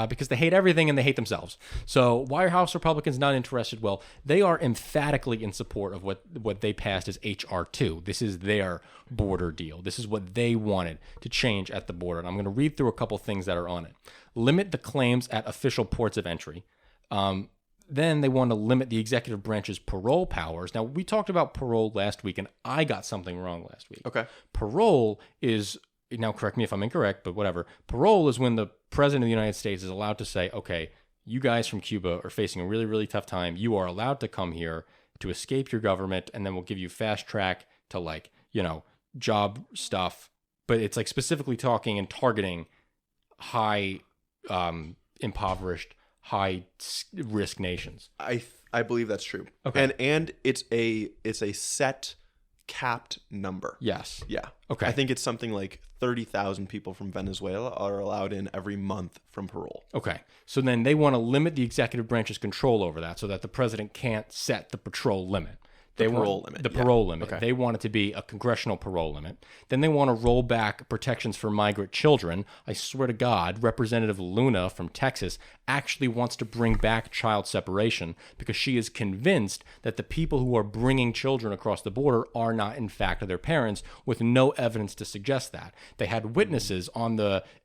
Because they hate everything and they hate themselves. So why are House Republicans not interested? Well, they are emphatically in support of what they passed as H.R. 2. This is their border deal. This is what they wanted to change at the border. And I'm going to read through a couple things that are on it. Limit the claims at official ports of entry. Then they want to limit the executive branch's parole powers. Now, we talked about parole last week, and I got something wrong last week. Okay. Parole is... Now, correct me if I'm incorrect, but whatever. Parole is when the president of the United States is allowed to say, okay, you guys from Cuba are facing a really, really tough time. You are allowed to come here to escape your government, and then we'll give you fast track to job stuff. But it's like specifically talking and targeting high impoverished, high-risk nations. I believe that's true. Okay. And it's a set capped number. Yes. Yeah. Okay. I think it's something like 30,000 people from Venezuela are allowed in every month from parole. Okay. So then they want to limit the executive branch's control over that so that the president can't set the patrol limit. The parole limit. Okay. They want it to be a congressional parole limit. Then they want to roll back protections for migrant children. I swear to God, Representative Luna from Texas actually wants to bring back child separation because she is convinced that the people who are bringing children across the border are not, in fact, their parents, with no evidence to suggest that. They had witnesses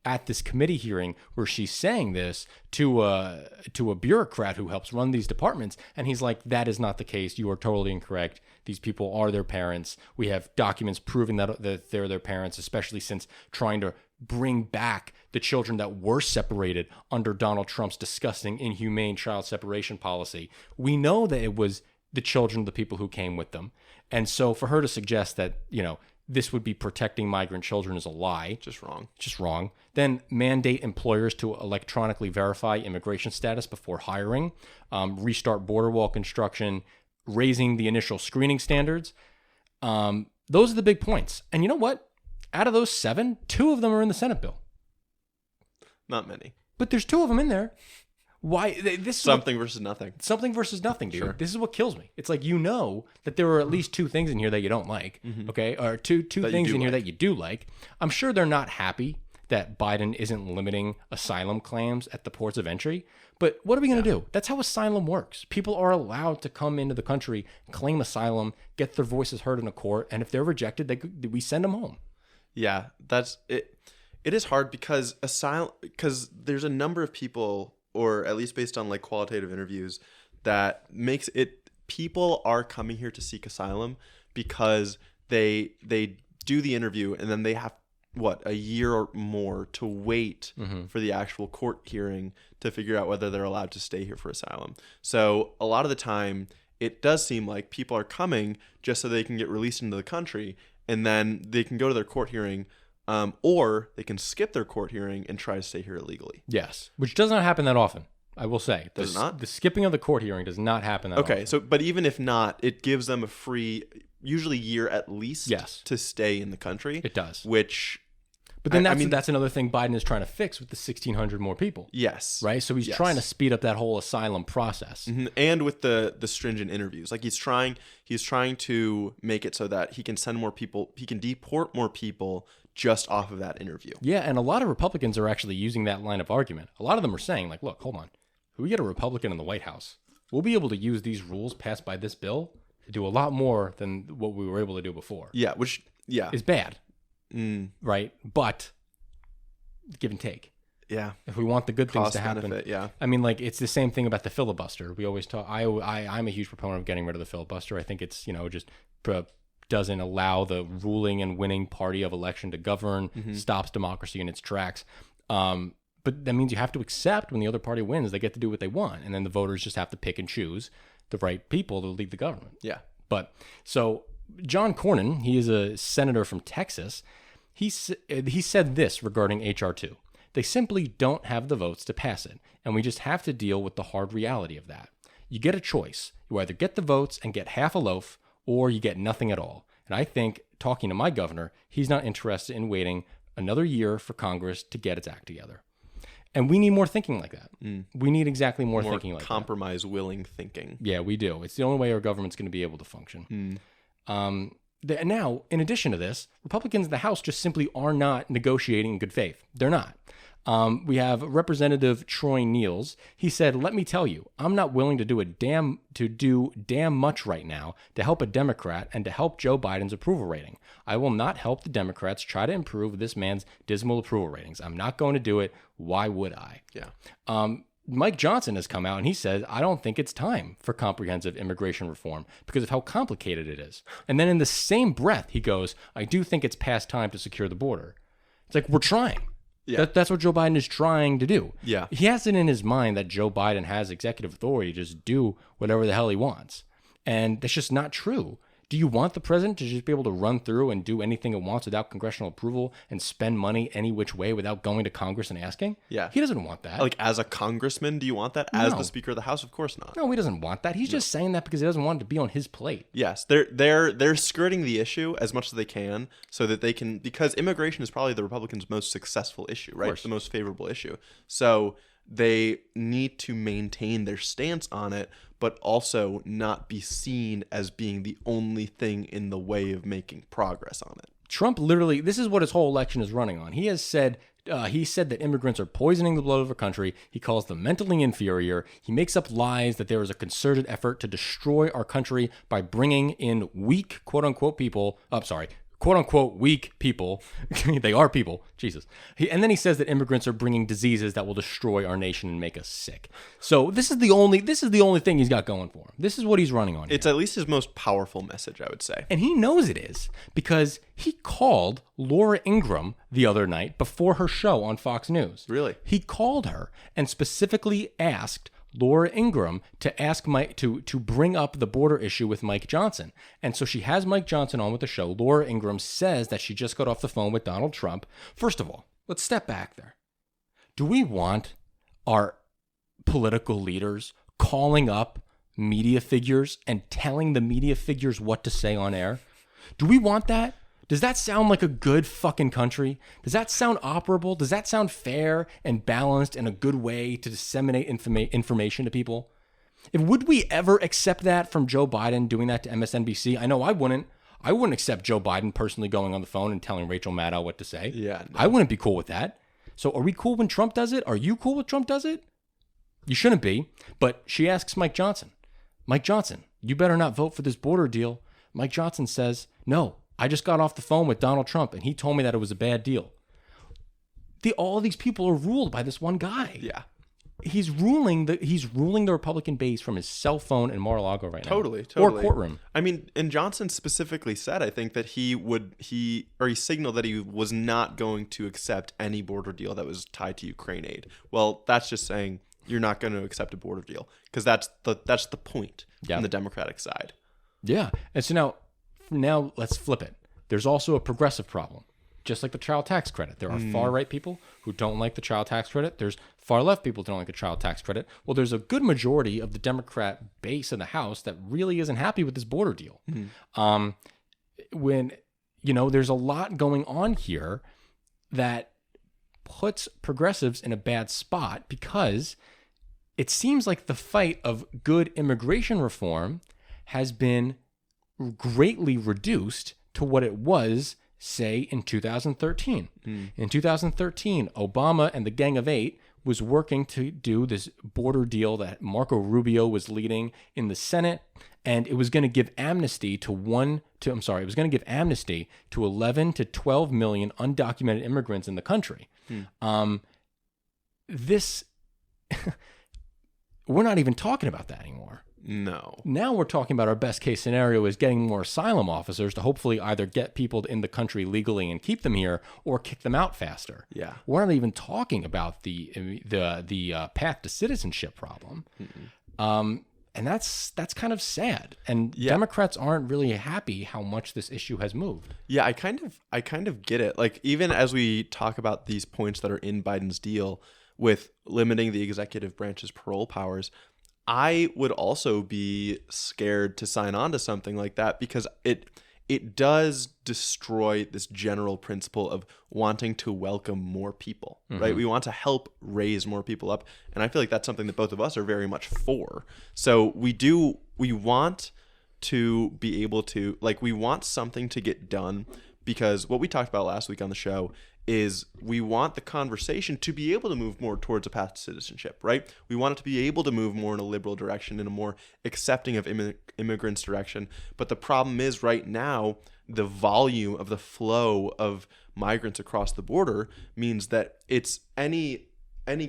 at this committee hearing where she's saying this to a bureaucrat who helps run these departments, and he's like, "That is not the case. You are totally incorrect. These people are their parents. We have documents proving that they're their parents, especially since trying to bring back the children that were separated under Donald Trump's disgusting, inhumane child separation policy. We know that it was the children of the people who came with them." And so for her to suggest that, this would be protecting migrant children is a lie. Just wrong. Then mandate employers to electronically verify immigration status before hiring, restart border wall construction, raising the initial screening standards. Those are the big points. And you know what? Out of those 7, 2 of them are in the Senate bill. Not many. But there's 2 of them in there. Why? This something versus nothing. Something versus nothing, dude. Sure. This is what kills me. It's like, that there are at least 2 things in here that you don't like, okay? Or two things in here that you do like. I'm sure they're not happy that Biden isn't limiting asylum claims at the ports of entry. But what are we going to do? That's how asylum works. People are allowed to come into the country, claim asylum, get their voices heard in a court, and if they're rejected, we send them home. Yeah, that's it. It is hard because there's a number of people, or at least based on like qualitative interviews, that makes it people are coming here to seek asylum because they do the interview and then they have a year or more to wait for the actual court hearing to figure out whether they're allowed to stay here for asylum. So a lot of the time it does seem like people are coming just so they can get released into the country and then they can go to their court hearing, or they can skip their court hearing and try to stay here illegally. Yes, which does not happen that often, I will say. Does it not? The skipping of the court hearing does not happen that often. Okay, so but even if not, it gives them a free, usually year at least, to stay in the country. It does. But then that's another thing Biden is trying to fix with the 1,600 more people. Yes. Right? So he's trying to speed up that whole asylum process. Mm-hmm. And with the stringent interviews. Like he's trying to make it so that he can send more people, he can deport more people just off of that interview. Yeah, and a lot of Republicans are actually using that line of argument. A lot of them are saying, like, look, hold on. If we get a Republican in the White House, we'll be able to use these rules passed by this bill to do a lot more than what we were able to do before. Yeah, which is bad. Right? But give and take. Yeah. If we want the good things to happen. Benefit, yeah. I mean, like, it's the same thing about the filibuster. We always talk. I'm a huge proponent of getting rid of the filibuster. I think it's, just doesn't allow the ruling and winning party of election to govern, stops democracy in its tracks. But that means you have to accept when the other party wins, they get to do what they want. And then the voters just have to pick and choose the right people to lead the government. Yeah. But so John Cornyn, he is a senator from Texas. He said this regarding H.R. 2. They simply don't have the votes to pass it, and we just have to deal with the hard reality of that. You get a choice. You either get the votes and get half a loaf, or you get nothing at all. And I think, talking to my governor, he's not interested in waiting another year for Congress to get its act together. And we need more thinking like that. We need exactly more thinking like that. Compromise-willing thinking. Yeah, we do. It's the only way our government's going to be able to function. Now, in addition to this, Republicans in the House just simply are not negotiating in good faith. They're not. We have Representative Troy Niels. He said, "Let me tell you, I'm not willing to do damn much right now to help a Democrat and to help Joe Biden's approval rating. I will not help the Democrats try to improve this man's dismal approval ratings. I'm not going to do it. Why would I?" Yeah. Mike Johnson has come out and he said, "I don't think it's time for comprehensive immigration reform because of how complicated it is." And then in the same breath, he goes, "I do think it's past time to secure the border." It's like, we're trying. Yeah. That's what Joe Biden is trying to do. Yeah. He has it in his mind that Joe Biden has executive authority to just do whatever the hell he wants. And that's just not true. Do you want the president to just be able to run through and do anything it wants without congressional approval and spend money any which way without going to Congress and asking? Yeah. He doesn't want that. Like, as a congressman, do you want that? As No. the Speaker of the House? Of course not. No, he doesn't want that. He's just saying that because he doesn't want it to be on his plate. Yes, they're skirting the issue as much as they can so that they can, because immigration is probably the Republicans' most successful issue, right? course. The most favorable issue. So they need to maintain their stance on it, but also not be seen as being the only thing in the way of making progress on it. Trump literally, this is what his whole election is running on. He said that immigrants are poisoning the blood of our country. He calls them mentally inferior. He makes up lies that there is a concerted effort to destroy our country by bringing in weak, quote unquote, people. Quote unquote weak people. They are people. Jesus. And then he says that immigrants are bringing diseases that will destroy our nation and make us sick. So this is the only thing he's got going for him. This is what he's running on. It's at least his most powerful message, I would say. And he knows it is, because he called Laura Ingraham the other night before her show on Fox News. Really? He called her and specifically asked Laura Ingraham to ask Mike to bring up the border issue with Mike Johnson. And so she has Mike Johnson on with the show. Laura Ingraham says that she just got off the phone with Donald Trump. First of all, let's step back there. Do we want our political leaders calling up media figures and telling the media figures what to say on air? Do we want that? Does that sound like a good fucking country? Does that sound operable? Does that sound fair and balanced and a good way to disseminate information to people? Would we ever accept that from Joe Biden doing that to MSNBC? I know I wouldn't. I wouldn't accept Joe Biden personally going on the phone and telling Rachel Maddow what to say. Yeah, no. I wouldn't be cool with that. So are we cool when Trump does it? Are you cool when Trump does it? You shouldn't be. But she asks Mike Johnson, you better not vote for this border deal. Mike Johnson says, no, I just got off the phone with Donald Trump and he told me that it was a bad deal. All of these people are ruled by this one guy. Yeah. He's ruling the Republican base from his cell phone in Mar-a-Lago right now. Totally. Or courtroom. I mean, and Johnson specifically said, I think, that he signaled that he was not going to accept any border deal that was tied to Ukraine aid. Well, that's just saying you're not going to accept a border deal, because that's the point on the Democratic side. Yeah. And so now let's flip it. There's also a progressive problem. Just like the child tax credit. There are far-right people who don't like the child tax credit. There's far-left people who don't like the child tax credit. Well, there's a good majority of the Democrat base in the House that really isn't happy with this border deal. When, there's a lot going on here that puts progressives in a bad spot, because it seems like the fight of good immigration reform has been greatly reduced to what it was, say, in 2013. In 2013, Obama and the Gang of Eight was working to do this border deal that Marco Rubio was leading in the Senate, and it was going to give amnesty to 11 to 12 million undocumented immigrants in the country. We're not even talking about that anymore. No. Now we're talking about our best case scenario is getting more asylum officers to hopefully either get people in the country legally and keep them here, or kick them out faster. Yeah. We're not even talking about the path to citizenship problem. And that's kind of sad. And Democrats aren't really happy how much this issue has moved. Yeah, I kind of get it. Like, even as we talk about these points that are in Biden's deal with limiting the executive branch's parole powers, I would also be scared to sign on to something like that, because it does destroy this general principle of wanting to welcome more people, right? We want to help raise more people up. And I feel like that's something that both of us are very much for. So we want to be able to, like, we want something to get done, because what we talked about last week on the show is we want the conversation to be able to move more towards a path to citizenship, right? We want it to be able to move more in a liberal direction, in a more accepting of immigrants direction. But the problem is, right now, the volume of the flow of migrants across the border means that it's any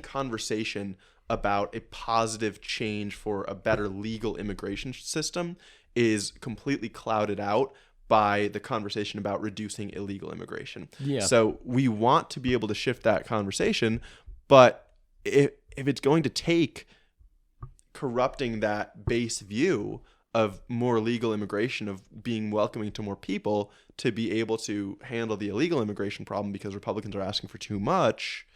conversation about a positive change for a better legal immigration system is completely clouded out by the conversation about reducing illegal immigration. Yeah. So we want to be able to shift that conversation, but if it's going to take corrupting that base view of more legal immigration, of being welcoming to more people to be able to handle the illegal immigration problem because Republicans are asking for too much,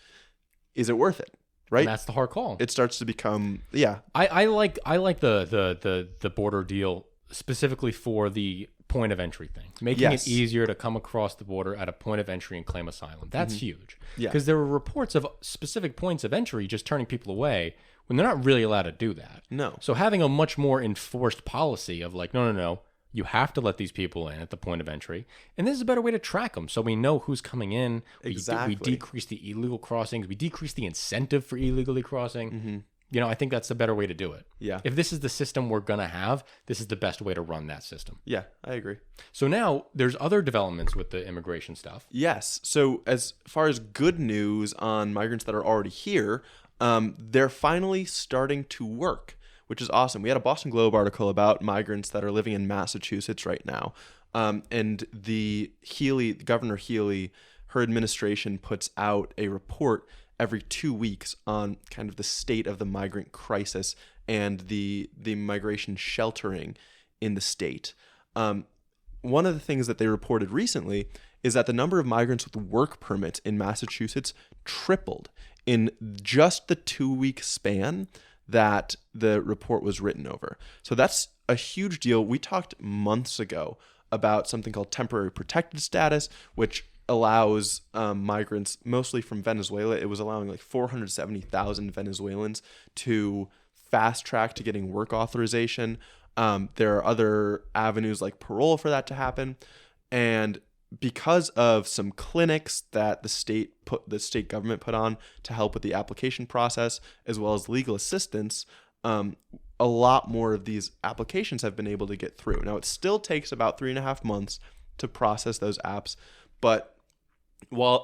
is it worth it? Right? And that's the hard call. It starts to become, yeah. I like the border deal specifically for the point of entry thing, making it easier to come across the border at a point of entry and claim asylum. That's huge. Yeah. Because there were reports of specific points of entry just turning people away when they're not really allowed to do that. No. So having a much more enforced policy of like, no, you have to let these people in at the point of entry, and this is a better way to track them, so we know who's coming in. Exactly. We decrease the illegal crossings. We decrease the incentive for illegally crossing. I think that's the better way to do it. Yeah. If this is the system we're going to have, this is the best way to run that system. Yeah, I agree. So now there's other developments with the immigration stuff. Yes. So as far as good news on migrants that are already here, they're finally starting to work, which is awesome. We had a Boston Globe article about migrants that are living in Massachusetts right now. And Governor Healy, her administration puts out a report every 2 weeks on kind of the state of the migrant crisis and the migration sheltering in the state. One of the things that they reported recently is that the number of migrants with work permits in Massachusetts tripled in just the 2-week span that the report was written over. So that's a huge deal. We talked months ago about something called temporary protected status, which allows migrants, mostly from Venezuela. It was allowing like 470,000 Venezuelans to fast track to getting work authorization. There are other avenues like parole for that to happen. And because of some clinics that the state government put on to help with the application process, as well as legal assistance, a lot more of these applications have been able to get through. Now, it still takes about 3.5 months to process those apps, but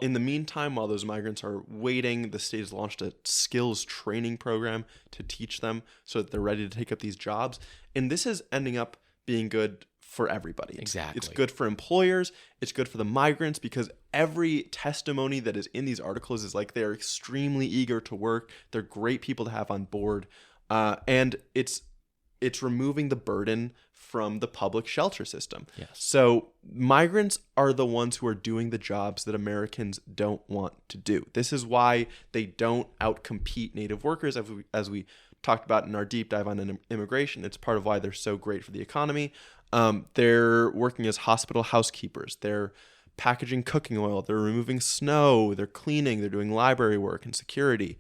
in the meantime, while those migrants are waiting, the state has launched a skills training program to teach them so that they're ready to take up these jobs. And this is ending up being good for everybody. Exactly. It's good for employers. It's good for the migrants, because every testimony that is in these articles is like they're extremely eager to work. They're great people to have on board. And it's removing the burden from the public shelter system. Yes. So migrants are the ones who are doing the jobs that Americans don't want to do. This is why they don't outcompete native workers, as we talked about in our deep dive on immigration. It's part of why they're so great for the economy. They're working as hospital housekeepers. They're packaging cooking oil. They're removing snow. They're cleaning. They're doing library work and security.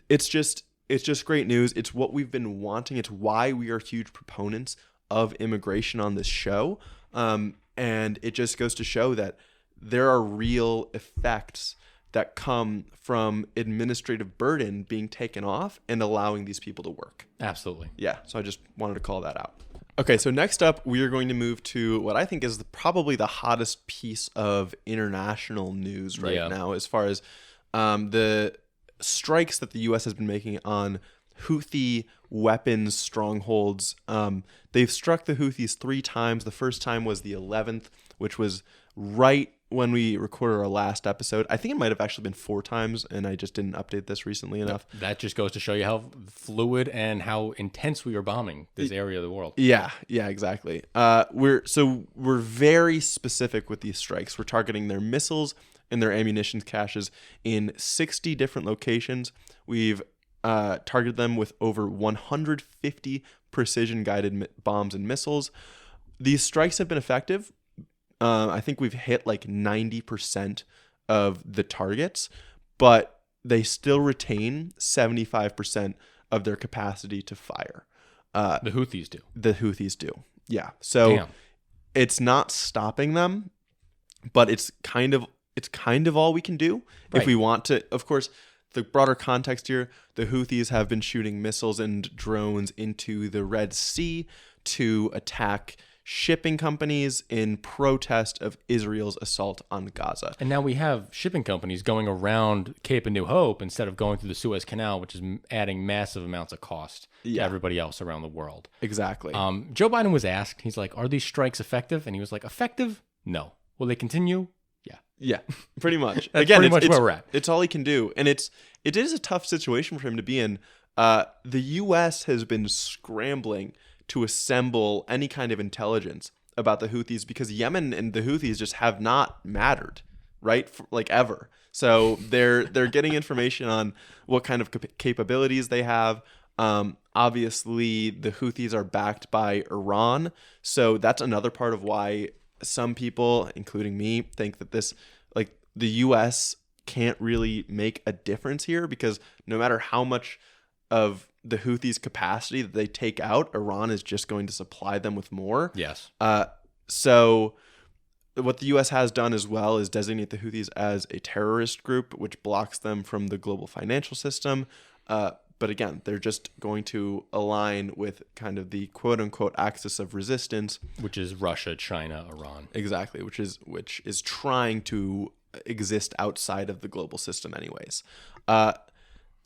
It's just great news. It's what we've been wanting. It's why we are huge proponents of immigration on this show. And it just goes to show that there are real effects that come from administrative burden being taken off and allowing these people to work. Absolutely. Yeah. So I just wanted to call that out. Okay. So next up, we are going to move to what I think is probably the hottest piece of international news right now, as far as the strikes that the U.S. has been making on Houthi weapons strongholds. They've struck the Houthis 3 times. The first time was the 11th, which was right when we recorded our last episode. I think it might have actually been 4 times, and I just didn't update this recently enough. That just goes to show you how fluid and how intense we are bombing this area of the world. Yeah, exactly. We're very specific with these strikes. We're targeting their missiles and their ammunition caches in 60 different locations. We've targeted them with over 150 precision-guided bombs and missiles. These strikes have been effective. I think we've hit like 90% of the targets, but they still retain 75% of their capacity to fire. The Houthis do. The Houthis do. Yeah. So it's not stopping them, but it's kind of all we can do if we want to. Of course, the broader context here, the Houthis have been shooting missiles and drones into the Red Sea to attack shipping companies in protest of Israel's assault on Gaza. And now we have shipping companies going around Cape of New Hope instead of going through the Suez Canal, which is adding massive amounts of cost to everybody else around the world. Exactly. Joe Biden was asked, he's like, are these strikes effective? And he was like, effective? No. Will they continue? Yeah, pretty much. That's pretty much where we're at. It's all he can do. And it is a tough situation for him to be in. The U.S. has been scrambling to assemble any kind of intelligence about the Houthis, because Yemen and the Houthis just have not mattered, right? Like ever. So they're getting information on what kind of capabilities they have. Obviously, the Houthis are backed by Iran, so that's another part of why some people, including me, think that this, like, the U.S. can't really make a difference here, because no matter how much of the Houthis' capacity that they take out, Iran is just going to supply them with more. Yes. So what the U.S. has done as well is designate the Houthis as a terrorist group, which blocks them from the global financial system. But again, they're just going to align with kind of the quote-unquote axis of resistance, which is Russia, China, Iran. Exactly, which is trying to exist outside of the global system anyways.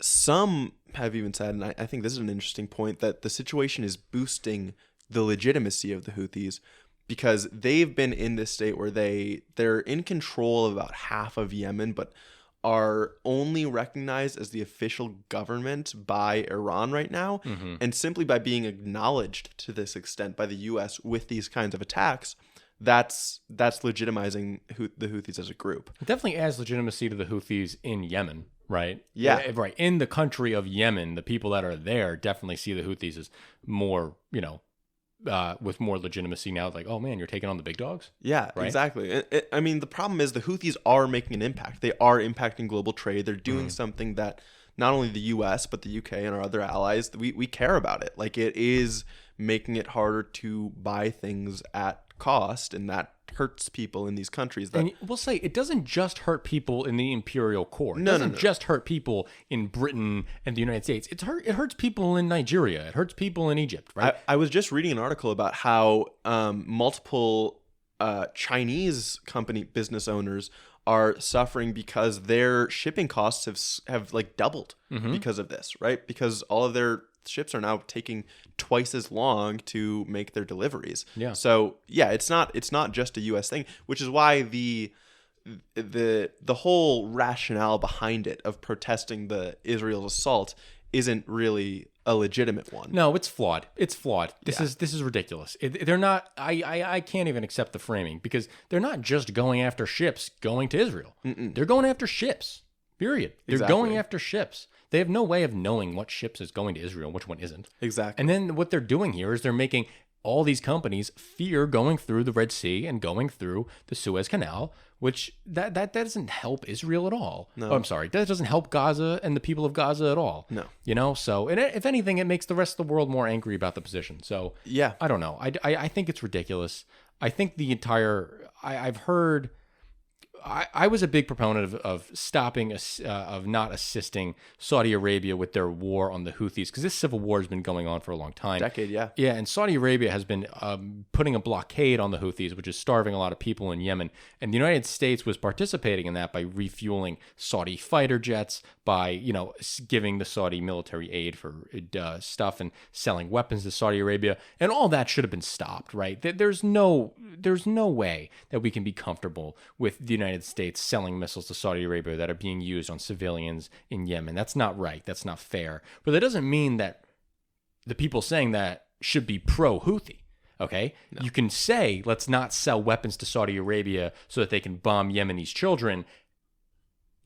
Some have even said, and I think this is an interesting point, that the situation is boosting the legitimacy of the Houthis, because they've been in this state where they're in control of about half of Yemen, but are only recognized as the official government by Iran right now. Mm-hmm. And simply by being acknowledged to this extent by the U.S. with these kinds of attacks, that's legitimizing the Houthis as a group. It definitely adds legitimacy to the Houthis in Yemen, right? Yeah. Right. In the country of Yemen, the people that are there definitely see the Houthis as more, with more legitimacy now. Like, oh man, you're taking on the big dogs? Yeah, right? Exactly. I mean, the problem is the Houthis are making an impact. They are impacting global trade. They're doing something that not only the US, but the UK and our other allies, we care about it. Like, it is making it harder to buy things at cost, and that hurts people in these countries. And we'll say it doesn't just hurt people in the imperial court. It doesn't just hurt people in Britain and the United States. It hurts people in Nigeria. It hurts people in Egypt, right? I was just reading an article about how multiple Chinese company business owners are suffering because their shipping costs have like doubled because of this, right? Because all of their ships are now taking twice as long to make their deliveries. Yeah. So yeah, it's not just a US thing, which is why the whole rationale behind it of protesting the Israel's assault isn't really a legitimate one. No, it's flawed. It's flawed. This is ridiculous. They're not. I can't even accept the framing, because they're not just going after ships going to Israel. They're going after ships. Period. They're going after ships. They have no way of knowing what ships is going to Israel and which one isn't. Exactly. And then what they're doing here is they're making all these companies fear going through the Red Sea and going through the Suez Canal, which that doesn't help Israel at all. No. Oh, I'm sorry. That doesn't help Gaza and the people of Gaza at all. No. So and if anything, it makes the rest of the world more angry about the position. So yeah, I don't know. I think it's ridiculous. I think the entire I've heard. I was a big proponent of stopping, of not assisting Saudi Arabia with their war on the Houthis, because this civil war has been going on for a long time. Decade, yeah. Yeah, and Saudi Arabia has been putting a blockade on the Houthis, which is starving a lot of people in Yemen. And the United States was participating in that by refueling Saudi fighter jets, by giving the Saudi military aid for stuff and selling weapons to Saudi Arabia, and all that should have been stopped, right? There's no way that we can be comfortable with the United States selling missiles to Saudi Arabia that are being used on civilians in Yemen. That's not right. That's not fair. But that doesn't mean that the people saying that should be pro-Houthi. Okay? No. You can say, let's not sell weapons to Saudi Arabia so that they can bomb Yemenis children.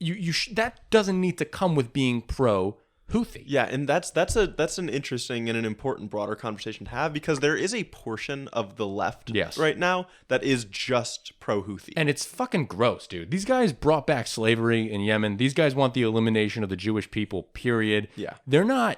That doesn't need to come with being pro-Houthi. Yeah, and that's an interesting and an important broader conversation to have, because there is a portion of the left right now that is just pro-Houthi. And it's fucking gross, dude. These guys brought back slavery in Yemen. These guys want the elimination of the Jewish people, period. Yeah. They're not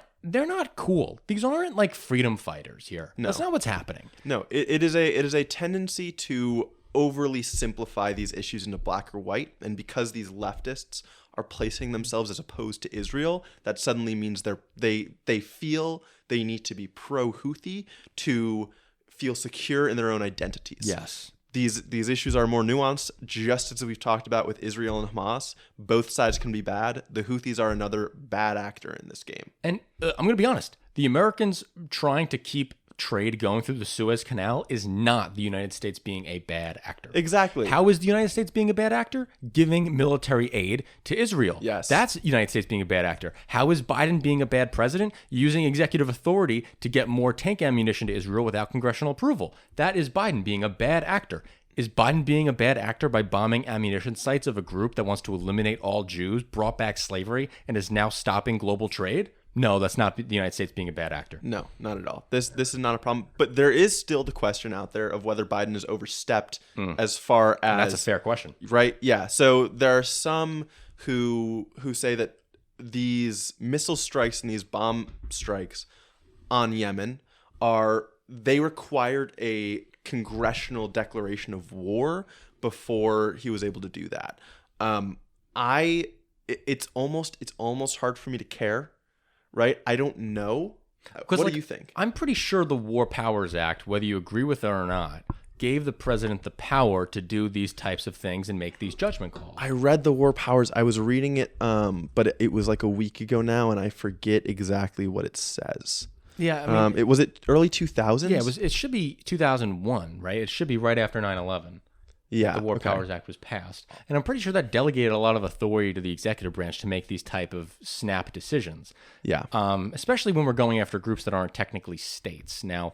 cool. These aren't like freedom fighters here. No. That's not what's happening. No, it is a tendency to overly simplify these issues into black or white, and because these leftists are placing themselves as opposed to Israel, that suddenly means they feel they need to be pro-Houthi to feel secure in their own identities. Yes. These issues are more nuanced, just as we've talked about with Israel and Hamas. Both sides can be bad. The Houthis are another bad actor in this game. And I'm going to be honest. The Americans trying to keep trade going through the Suez Canal is not the United States being a bad actor. Exactly. How is the United States being a bad actor? Giving military aid to Israel. Yes. That's the United States being a bad actor. How is Biden being a bad president? Using executive authority to get more tank ammunition to Israel without congressional approval. That is Biden being a bad actor. Is Biden being a bad actor by bombing ammunition sites of a group that wants to eliminate all Jews, brought back slavery, and is now stopping global trade? No, that's not the United States being a bad actor. No, not at all. This is not a problem. But there is still the question out there of whether Biden has overstepped as far as... And that's a fair question. Right? Yeah. So there are some who say that these missile strikes and these bomb strikes on Yemen they required a congressional declaration of war before he was able to do that. It's almost hard for me to care, right? I don't know. What do you think? I'm pretty sure the War Powers Act, whether you agree with it or not, gave the president the power to do these types of things and make these judgment calls. I read the War Powers. I was reading it, but it was like a week ago now, and I forget exactly what it says. Yeah, I mean, was it early 2000s? Yeah, it should be 2001, right? It should be right after 9/11. Yeah, the War Powers Act was passed, and I'm pretty sure that delegated a lot of authority to the executive branch to make these type of snap decisions. Yeah, especially when we're going after groups that aren't technically states. Now,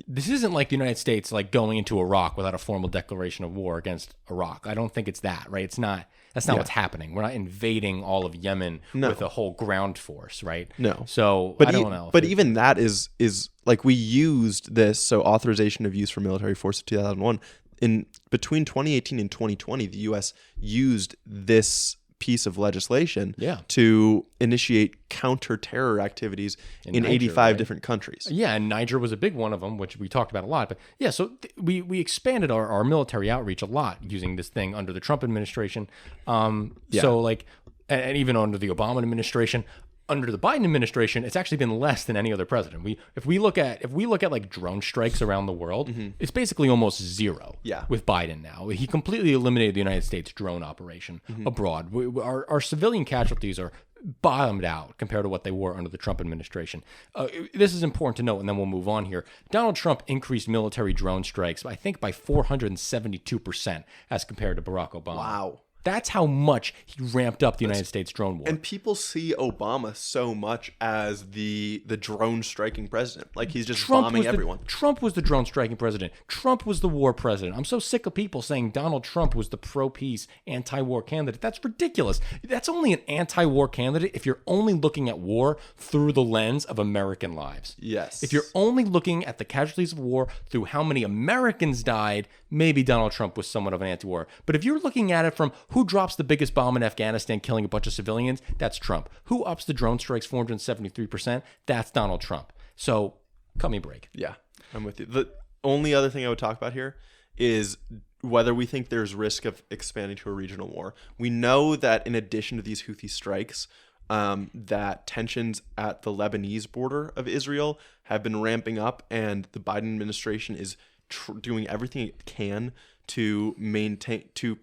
this isn't like the United States like going into Iraq without a formal declaration of war against Iraq. I don't think it's that, right? It's not. That's not what's happening. We're not invading all of Yemen with a whole ground force, right? No. So but I don't know. But even that is like we used this, so authorization of use for military force of 2001. In between 2018 and 2020, the U.S. used this piece of legislation to initiate counter-terror activities in Niger, 85 different countries. Yeah, and Niger was a big one of them, which we talked about a lot. But yeah, so we expanded our military outreach a lot using this thing under the Trump administration. So like, and even under the Obama administration. Under the Biden administration, it's actually been less than any other president. If we look at like drone strikes around the world, it's basically almost zero. Yeah. With Biden now, he completely eliminated the United States drone operation abroad. Our civilian casualties are bottomed out compared to what they were under the Trump administration. This is important to note, and then we'll move on here. Donald Trump increased military drone strikes, I think, by 472% as compared to Barack Obama. Wow. That's how much he ramped up the United States drone war. And people see Obama so much as the drone striking president. Like he's just bombing everyone. Trump was the drone striking president. Trump was the war president. I'm so sick of people saying Donald Trump was the pro-peace, anti-war candidate. That's ridiculous. That's only an anti-war candidate if you're only looking at war through the lens of American lives. Yes. If you're only looking at the casualties of war through how many Americans died, maybe Donald Trump was somewhat of an anti-war. But if you're looking at it from who drops the biggest bomb in Afghanistan, killing a bunch of civilians, that's Trump. Who ups the drone strikes 473%? That's Donald Trump. So, cut me a break. Yeah, I'm with you. The only other thing I would talk about here is whether we think there's risk of expanding to a regional war. We know that in addition to these Houthi strikes, that tensions at the Lebanese border of Israel have been ramping up, and the Biden administration is doing everything it can to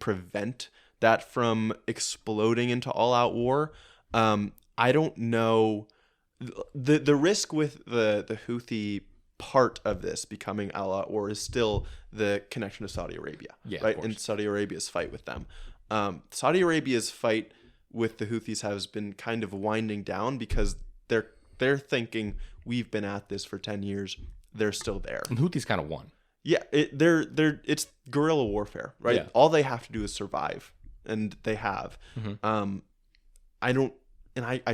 prevent that from exploding into all-out war. I don't know. The risk with the Houthi part of this becoming all-out war is still the connection to Saudi Arabia, right? And Saudi Arabia's fight with them. Saudi Arabia's fight with the Houthis has been kind of winding down because they're thinking we've been at this for 10 years. They're still there. And Houthis kind of won. Yeah, it's guerrilla warfare, right? Yeah. All they have to do is survive, and they have. I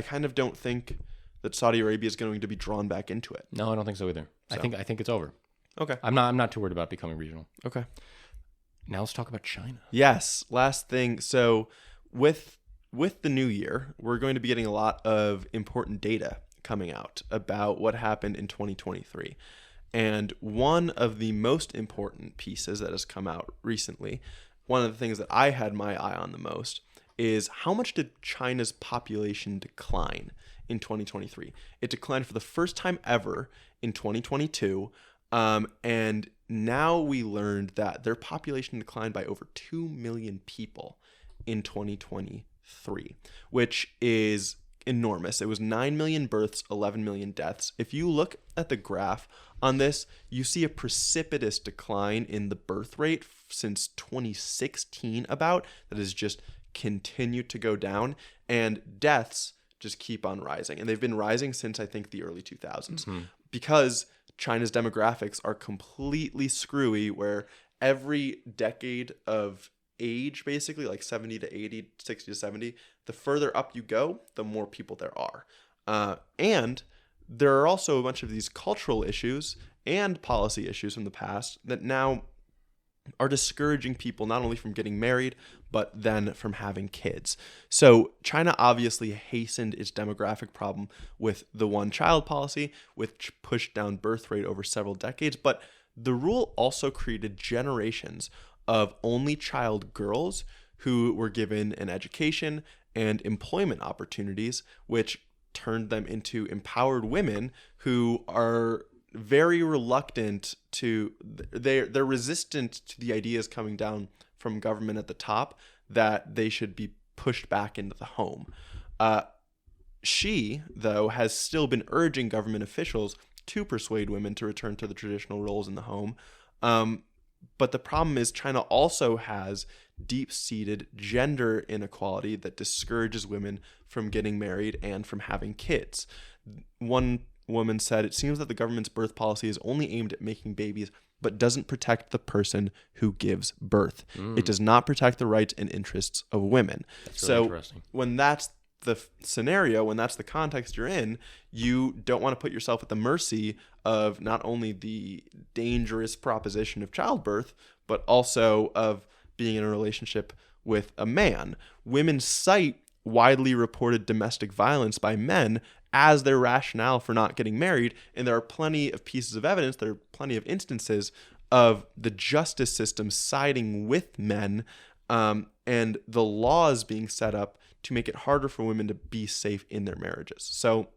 kind of don't think that Saudi Arabia is going to be drawn back into it. No, I don't think so either. I think it's over. Okay. I'm not too worried about becoming regional. Okay. Now let's talk about China. Yes, last thing. So with the new year, we're going to be getting a lot of important data coming out about what happened in 2023. And one of the most important pieces that has come out recently, one of the things that I had my eye on the most, is how much did China's population decline in 2023? It declined for the first time ever in 2022. And now we learned that their population declined by over 2 million people in 2023, which is enormous. It was 9 million births, 11 million deaths. If you look at the graph on this, you see a precipitous decline in the birth rate since 2016 about that has just continued to go down, and deaths just keep on rising. And they've been rising since, I think, the early 2000s because China's demographics are completely screwy, where every decade of age, basically like 70 to 80, 60 to 70, the further up you go, the more people there are. And there are also a bunch of these cultural issues and policy issues from the past that now are discouraging people not only from getting married, but then from having kids. So China obviously hastened its demographic problem with the one-child policy, which pushed down birth rate over several decades. But the rule also created generations of only child girls who were given an education and employment opportunities, which turned them into empowered women who are very reluctant to, they're resistant to the ideas coming down from government at the top that they should be pushed back into the home. She, though, has still been urging government officials to persuade women to return to the traditional roles in the home. But the problem is China also has deep-seated gender inequality that discourages women from getting married and from having kids. One woman said, "It seems that the government's birth policy is only aimed at making babies, but doesn't protect the person who gives birth. It does not protect the rights and interests of women." That's really interesting. When that's the scenario, when that's the context you're in, you don't want to put yourself at the mercy of not only the dangerous proposition of childbirth, but also of being in a relationship with a man. Women cite widely reported domestic violence by men as their rationale for not getting married, and there are plenty of pieces of evidence, there are plenty of instances of the justice system siding with men, and the laws being set up to make it harder for women to be safe in their marriages. So,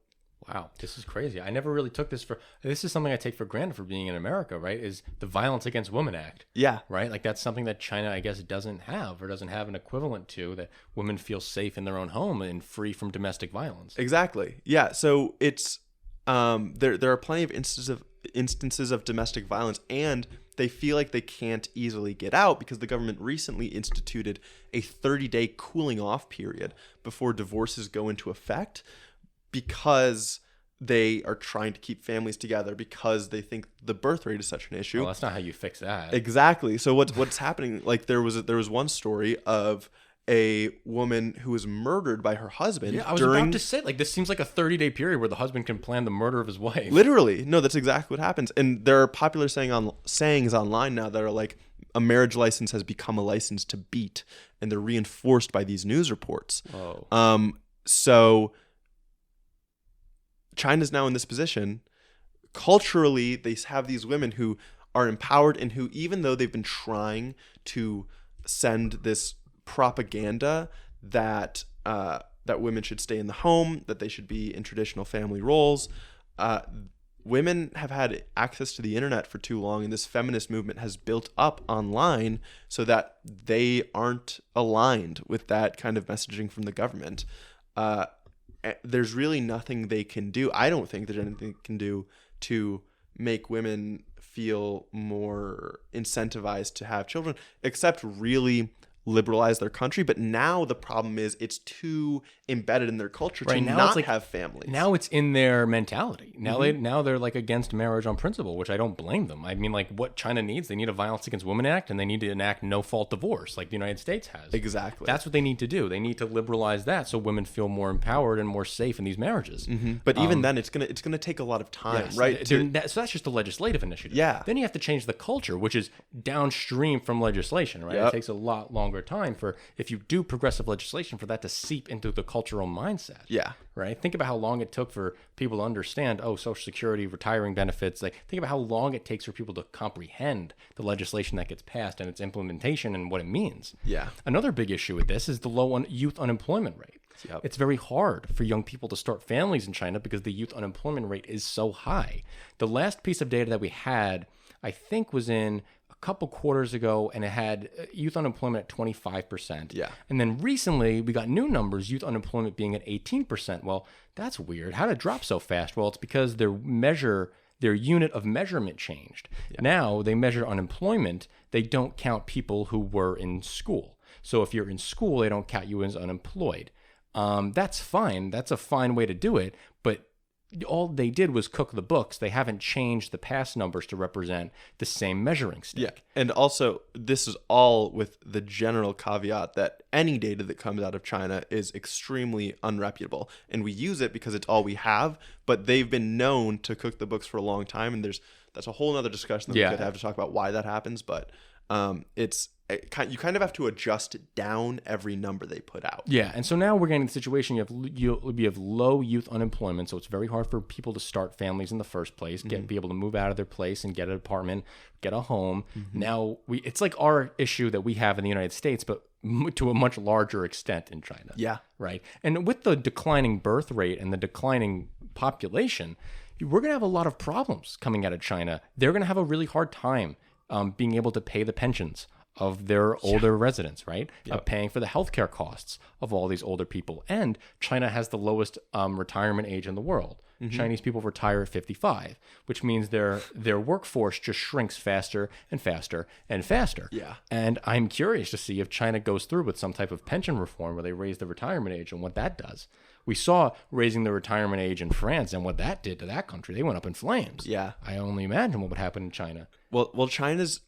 wow, this is crazy. I never really took this is something I take for granted for being in America, right? Is the Violence Against Women Act. Yeah. Right? Like that's something that China, I guess, doesn't have or doesn't have an equivalent to, that women feel safe in their own home and free from domestic violence. Exactly. Yeah. So it's, there are plenty of instances of domestic violence, and they feel like they can't easily get out because the government recently instituted a 30-day cooling off period before divorces go into effect, because they are trying to keep families together, because they think the birth rate is such an issue. Well, that's not how you fix that. Exactly. So what's happening? Like there was one story of a woman who was murdered by her husband. Yeah, I was about to say, like, this seems like a 30-day period where the husband can plan the murder of his wife. Literally. No, that's exactly what happens. And there are popular sayings online now that are like, a marriage license has become a license to beat, and they're reinforced by these news reports. Whoa. So China's now in this position. Culturally, they have these women who are empowered and who, even though they've been trying to send this propaganda that that women should stay in the home, that they should be in traditional family roles, women have had access to the internet for too long, and this feminist movement has built up online so that they aren't aligned with that kind of messaging from the government. There's really nothing they can do. I don't think there's anything they can do to make women feel more incentivized to have children, except really liberalize their country. But now the problem is it's too embedded in their culture to not have families. Now it's in their mentality. Now they're like against marriage on principle, which I don't blame them. I mean, like, what China needs, they need a Violence Against Women Act, and they need to enact no-fault divorce like the United States has. Exactly. That's what they need to do. They need to liberalize that so women feel more empowered and more safe in these marriages. But even then, it's gonna take a lot of time, right? So that's just a legislative initiative. Yeah. Then you have to change the culture, which is downstream from legislation, right? Yep. It takes a lot longer time for, if you do progressive legislation, for that to seep into the cultural mindset. Yeah. Right. Think about how long it took for people to understand, Social Security, retiring benefits. Like, think about how long it takes for people to comprehend the legislation that gets passed and its implementation and what it means. Yeah. Another big issue with this is the low youth unemployment rate. Yep. It's very hard for young people to start families in China because the youth unemployment rate is so high. The last piece of data that we had, I think, was in a couple quarters ago, and it had youth unemployment at 25%. Yeah. And then recently we got new numbers, youth unemployment being at 18%. Well, that's weird. How did it drop so fast? Well, it's because their unit of measurement changed. Yeah. Now they measure unemployment. They don't count people who were in school. So if you're in school, they don't count you as unemployed. That's fine. That's a fine way to do it. But all they did was cook the books. They haven't changed the past numbers to represent the same measuring stick. Yeah. And also, this is all with the general caveat that any data that comes out of China is extremely unreputable. And we use it because it's all we have, but they've been known to cook the books for a long time. And that's a whole other discussion that we could have to talk about why that happens. But you kind of have to adjust down every number they put out. Yeah, and so now we're getting in the situation you have low youth unemployment, so it's very hard for people to start families in the first place, be able to move out of their place and get an apartment, get a home. Now it's like our issue that we have in the United States, but to a much larger extent in China. Yeah. Right. And with the declining birth rate and the declining population, we're going to have a lot of problems coming out of China. They're going to have a really hard time being able to pay the pensions of their older residents, right? Yep. Paying for the healthcare costs of all these older people. And China has the lowest retirement age in the world. Chinese people retire at 55, which means their workforce just shrinks faster and faster and faster. Yeah. And I'm curious to see if China goes through with some type of pension reform where they raise the retirement age and what that does. We saw raising the retirement age in France and what that did to that country. They went up in flames. Yeah. I only imagine what would happen in China. Well, China's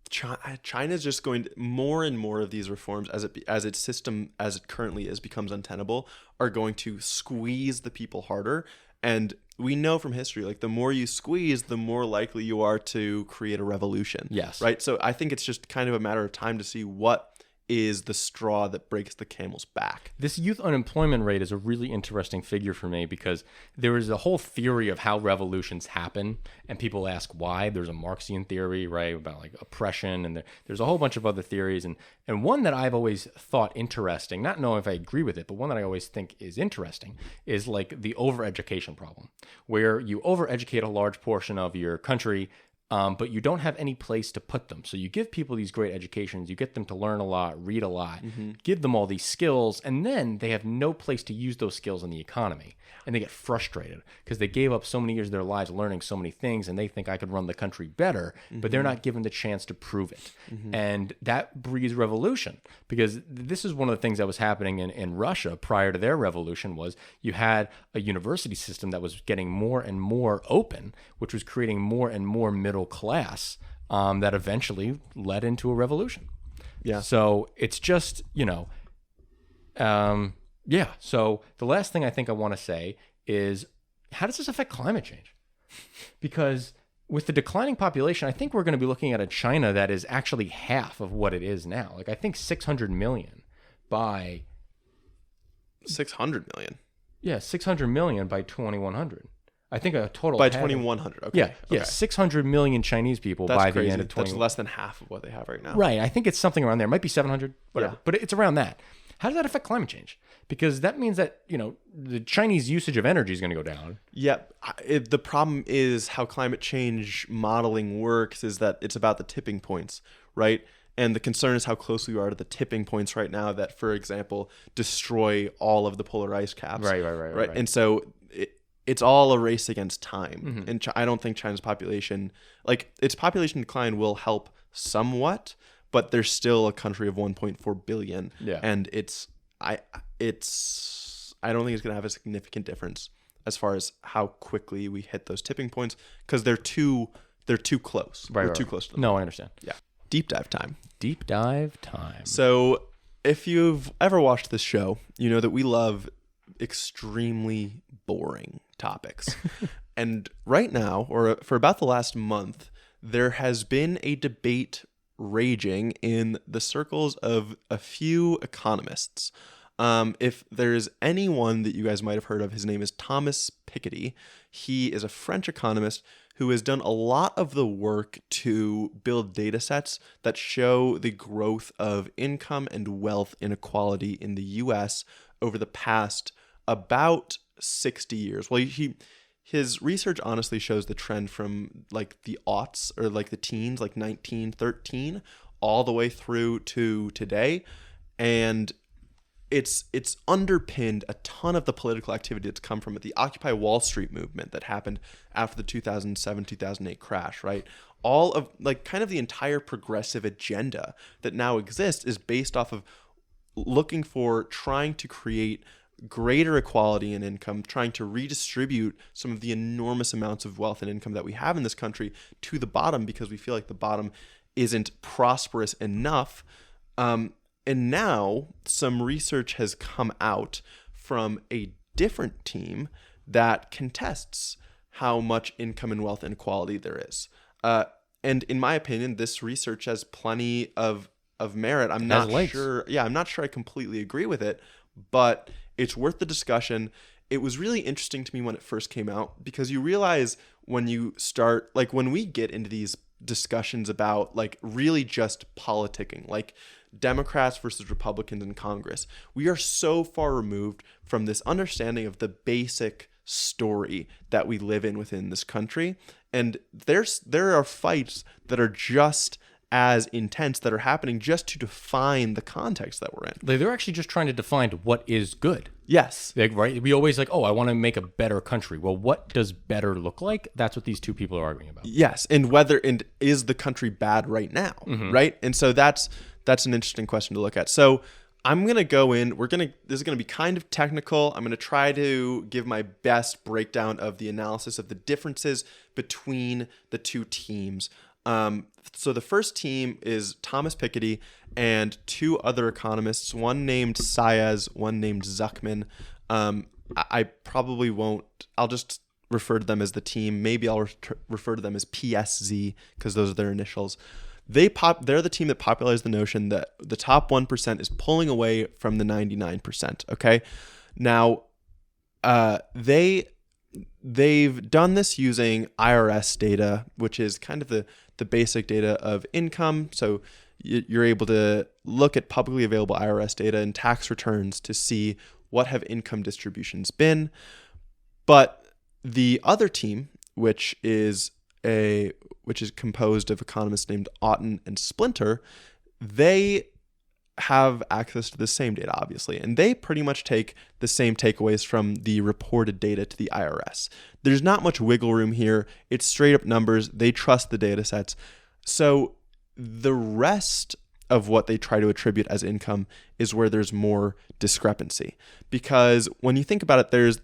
just going to more and more of these reforms as its system as it currently is becomes untenable are going to squeeze the people harder. And we know from history, like the more you squeeze, the more likely you are to create a revolution. Yes. Right. So I think it's just kind of a matter of time to see what is the straw that breaks the camel's back. This youth unemployment rate is a really interesting figure for me because there is a whole theory of how revolutions happen, and people ask why. There's a Marxian theory, right, about like oppression, and there's a whole bunch of other theories, and one that I've always thought interesting, not knowing if I agree with it, but one that I always think is interesting is like the overeducation problem, where you overeducate a large portion of your country, but you don't have any place to put them. So you give people these great educations, you get them to learn a lot, read a lot, give them all these skills, and then they have no place to use those skills in the economy. And they get frustrated because they gave up so many years of their lives learning so many things, and they think I could run the country better, but they're not given the chance to prove it. And that breeds revolution, because this is one of the things that was happening in Russia prior to their revolution was you had a university system that was getting more and more open, which was creating more and more middle class that eventually led into a revolution. Yeah. So it's just, yeah. So the last thing I think I want to say is, how does this affect climate change? Because with the declining population, I think we're going to be looking at a China that is actually half of what it is now. Like I think 600 million by 600 million. Yeah, 600 million by 2100. I think a total by 2100. Okay. Yeah, 600 million Chinese people by crazy. The end of 20. That's less than half of what they have right now. Right. I think it's something around there. It might be 700, whatever. Yeah. But it's around that. How does that affect climate change? Because that means that, the Chinese usage of energy is going to go down. Yeah. The problem is how climate change modeling works is that it's about the tipping points, right? And the concern is how close we are to the tipping points right now that, for example, destroy all of the polar ice caps. Right. And so it's all a race against time. And I don't think China's population, its population decline will help somewhat, but there's still a country of 1.4 billion. Yeah. And I don't think it's going to have a significant difference as far as how quickly we hit those tipping points, because they're too close. We're too close to them. No, I understand. Yeah. Deep dive time. Deep dive time. So if you've ever watched this show, you know that we love extremely boring topics. And right now, or for about the last month, there has been a debate raging in the circles of a few economists. If there's anyone that you guys might have heard of, his name is Thomas Piketty. He is a French economist who has done a lot of the work to build data sets that show the growth of income and wealth inequality in the US over the past about 60 years. Well, his research honestly shows the trend from like the aughts or like the teens, like 1913, all the way through to today. And it's underpinned a ton of the political activity that's come from it. The Occupy Wall Street movement that happened after the 2007-2008 crash, right? All of like kind of the entire progressive agenda that now exists is based off of looking for trying to create greater equality in income, trying to redistribute some of the enormous amounts of wealth and income that we have in this country to the bottom, because we feel like the bottom isn't prosperous enough. And now some research has come out from a different team that contests how much income and wealth inequality there is. And in my opinion, this research has plenty of merit. I'm not sure. Yeah, I'm not sure I completely agree with it, but it's worth the discussion. It was really interesting to me when it first came out, because you realize when you start, like when we get into these discussions about like really just politicking, like Democrats versus Republicans in Congress, we are so far removed from this understanding of the basic story that we live in within this country. And there are fights that are just as intense that are happening just to define the context that we're in. They're actually just trying to define what is good. Yes. Right? We always like, oh, I want to make a better country. Well, what does better look like? That's what these two people are arguing about. Yes. And is the country bad right now? Mm-hmm. Right. And so that's an interesting question to look at. So I'm going to go in, this is going to be kind of technical. I'm going to try to give my best breakdown of the analysis of the differences between the two teams. So the first team is Thomas Piketty and two other economists, one named Saez, one named Zuckman. I probably won't, I'll just refer to them as the team. Maybe I'll refer to them as PSZ because those are their initials. They're the team that popularized the notion that the top 1% is pulling away from the 99%. Okay. Now, they've done this using IRS data, which is kind of the basic data of income. So you're able to look at publicly available IRS data and tax returns to see what have income distributions been. But the other team, which is composed of economists named Otten and Splinter, they have access to the same data, obviously, and they pretty much take the same takeaways from the reported data to the IRS. There's not much wiggle room here. It's straight up numbers. They trust the data sets. So the rest of what they try to attribute as income is where there's more discrepancy. Because when you think about it, there's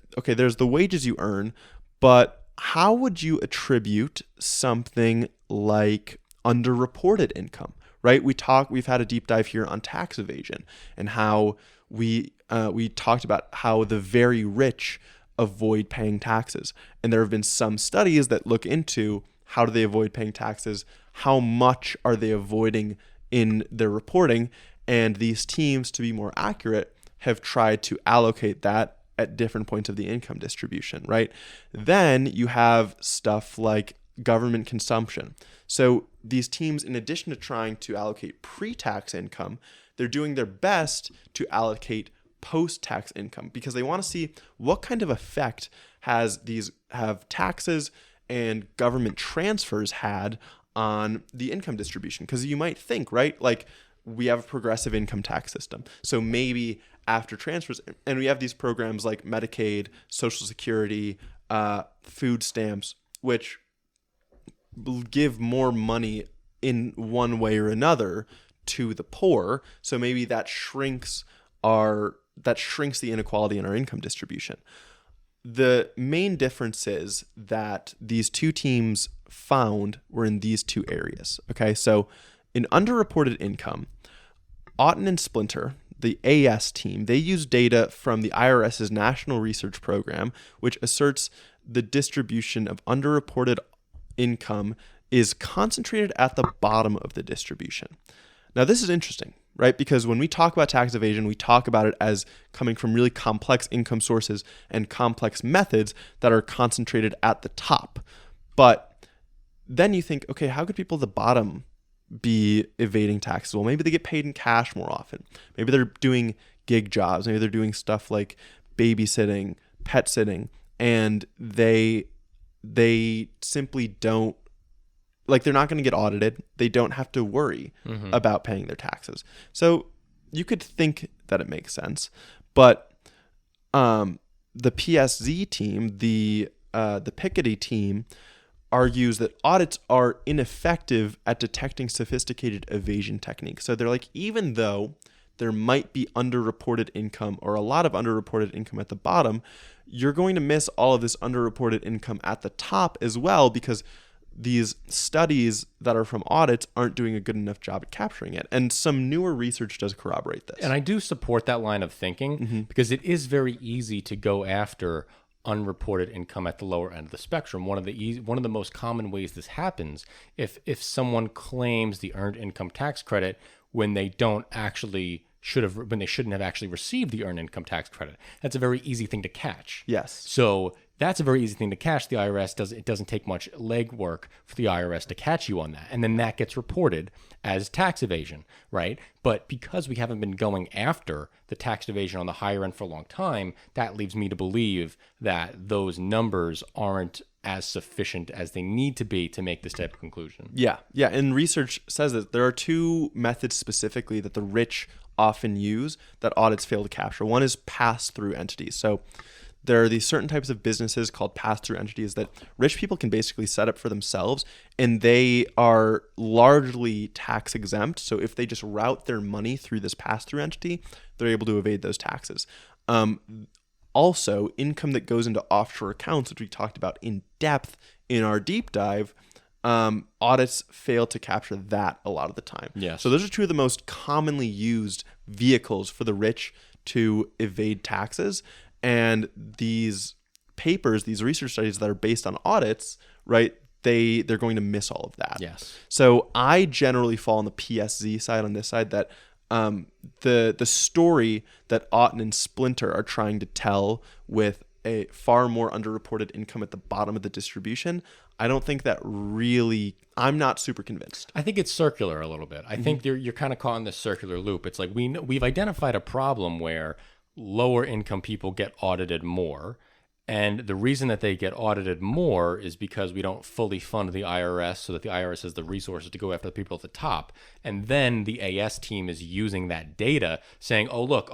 the wages you earn, but how would you attribute something like underreported income? Right? We've had a deep dive here on tax evasion and how we talked about how the very rich avoid paying taxes. And there have been some studies that look into how do they avoid paying taxes, how much are they avoiding in their reporting, and these teams, to be more accurate, have tried to allocate that at different points of the income distribution, right? Then you have stuff like government consumption. So these teams, in addition to trying to allocate pre-tax income, they're doing their best to allocate post-tax income because they want to see what kind of effect have taxes and government transfers had on the income distribution. Because you might think, right, like we have a progressive income tax system. So maybe after transfers, and we have these programs like Medicaid, Social Security, food stamps, which give more money in one way or another to the poor. So maybe that shrinks the inequality in our income distribution. The main difference is that these two teams found were in these two areas. Okay, so in underreported income, Otten and Splinter, the AS team, they use data from the IRS's National Research Program, which asserts the distribution of underreported income is concentrated at the bottom of the distribution. Now, this is interesting, right? Because when we talk about tax evasion, we talk about it as coming from really complex income sources and complex methods that are concentrated at the top. But then you think, okay, how could people at the bottom be evading taxes? Well, maybe they get paid in cash more often. Maybe they're doing gig jobs. Maybe they're doing stuff like babysitting, pet sitting, and they they simply don't, like, they're not going to get audited. They don't have to worry about paying their taxes. So you could think that it makes sense, but the PSZ team, the Piketty team, argues that audits are ineffective at detecting sophisticated evasion techniques. So they're like, even though there might be underreported income or a lot of underreported income at the bottom, you're going to miss all of this underreported income at the top as well, because these studies that are from audits aren't doing a good enough job at capturing it. And some newer research does corroborate this. And I do support that line of thinking because it is very easy to go after unreported income at the lower end of the spectrum. One of the most common ways this happens, if someone claims the earned income tax credit when they shouldn't have actually received the earned income tax credit. That's a very easy thing to catch. Yes. So that's a very easy thing to catch. It doesn't take much legwork for the IRS to catch you on that. And then that gets reported as tax evasion, right? But because we haven't been going after the tax evasion on the higher end for a long time, that leaves me to believe that those numbers aren't as sufficient as they need to be to make this type of conclusion. Yeah. And research says that there are two methods specifically that the rich often use that audits fail to capture. One is pass-through entities. So there are these certain types of businesses called pass-through entities that rich people can basically set up for themselves, and they are largely tax exempt. So if they just route their money through this pass-through entity, they're able to evade those taxes. Also, income that goes into offshore accounts, which we talked about in depth in our deep dive, audits fail to capture that a lot of the time. Yes. So those are two of the most commonly used vehicles for the rich to evade taxes. And these papers, these research studies that are based on audits, right, they're going to miss all of that. Yes. So I generally fall on the PSZ side, on this side, that the story that Otten and Splinter are trying to tell with a far more underreported income at the bottom of the distribution, I don't think that really, I'm not super convinced. I think it's circular a little bit. I think you're kind of caught in this circular loop. It's like we've identified a problem where lower income people get audited more. And the reason that they get audited more is because we don't fully fund the IRS so that the IRS has the resources to go after the people at the top. And then the AS team is using that data saying, oh, look,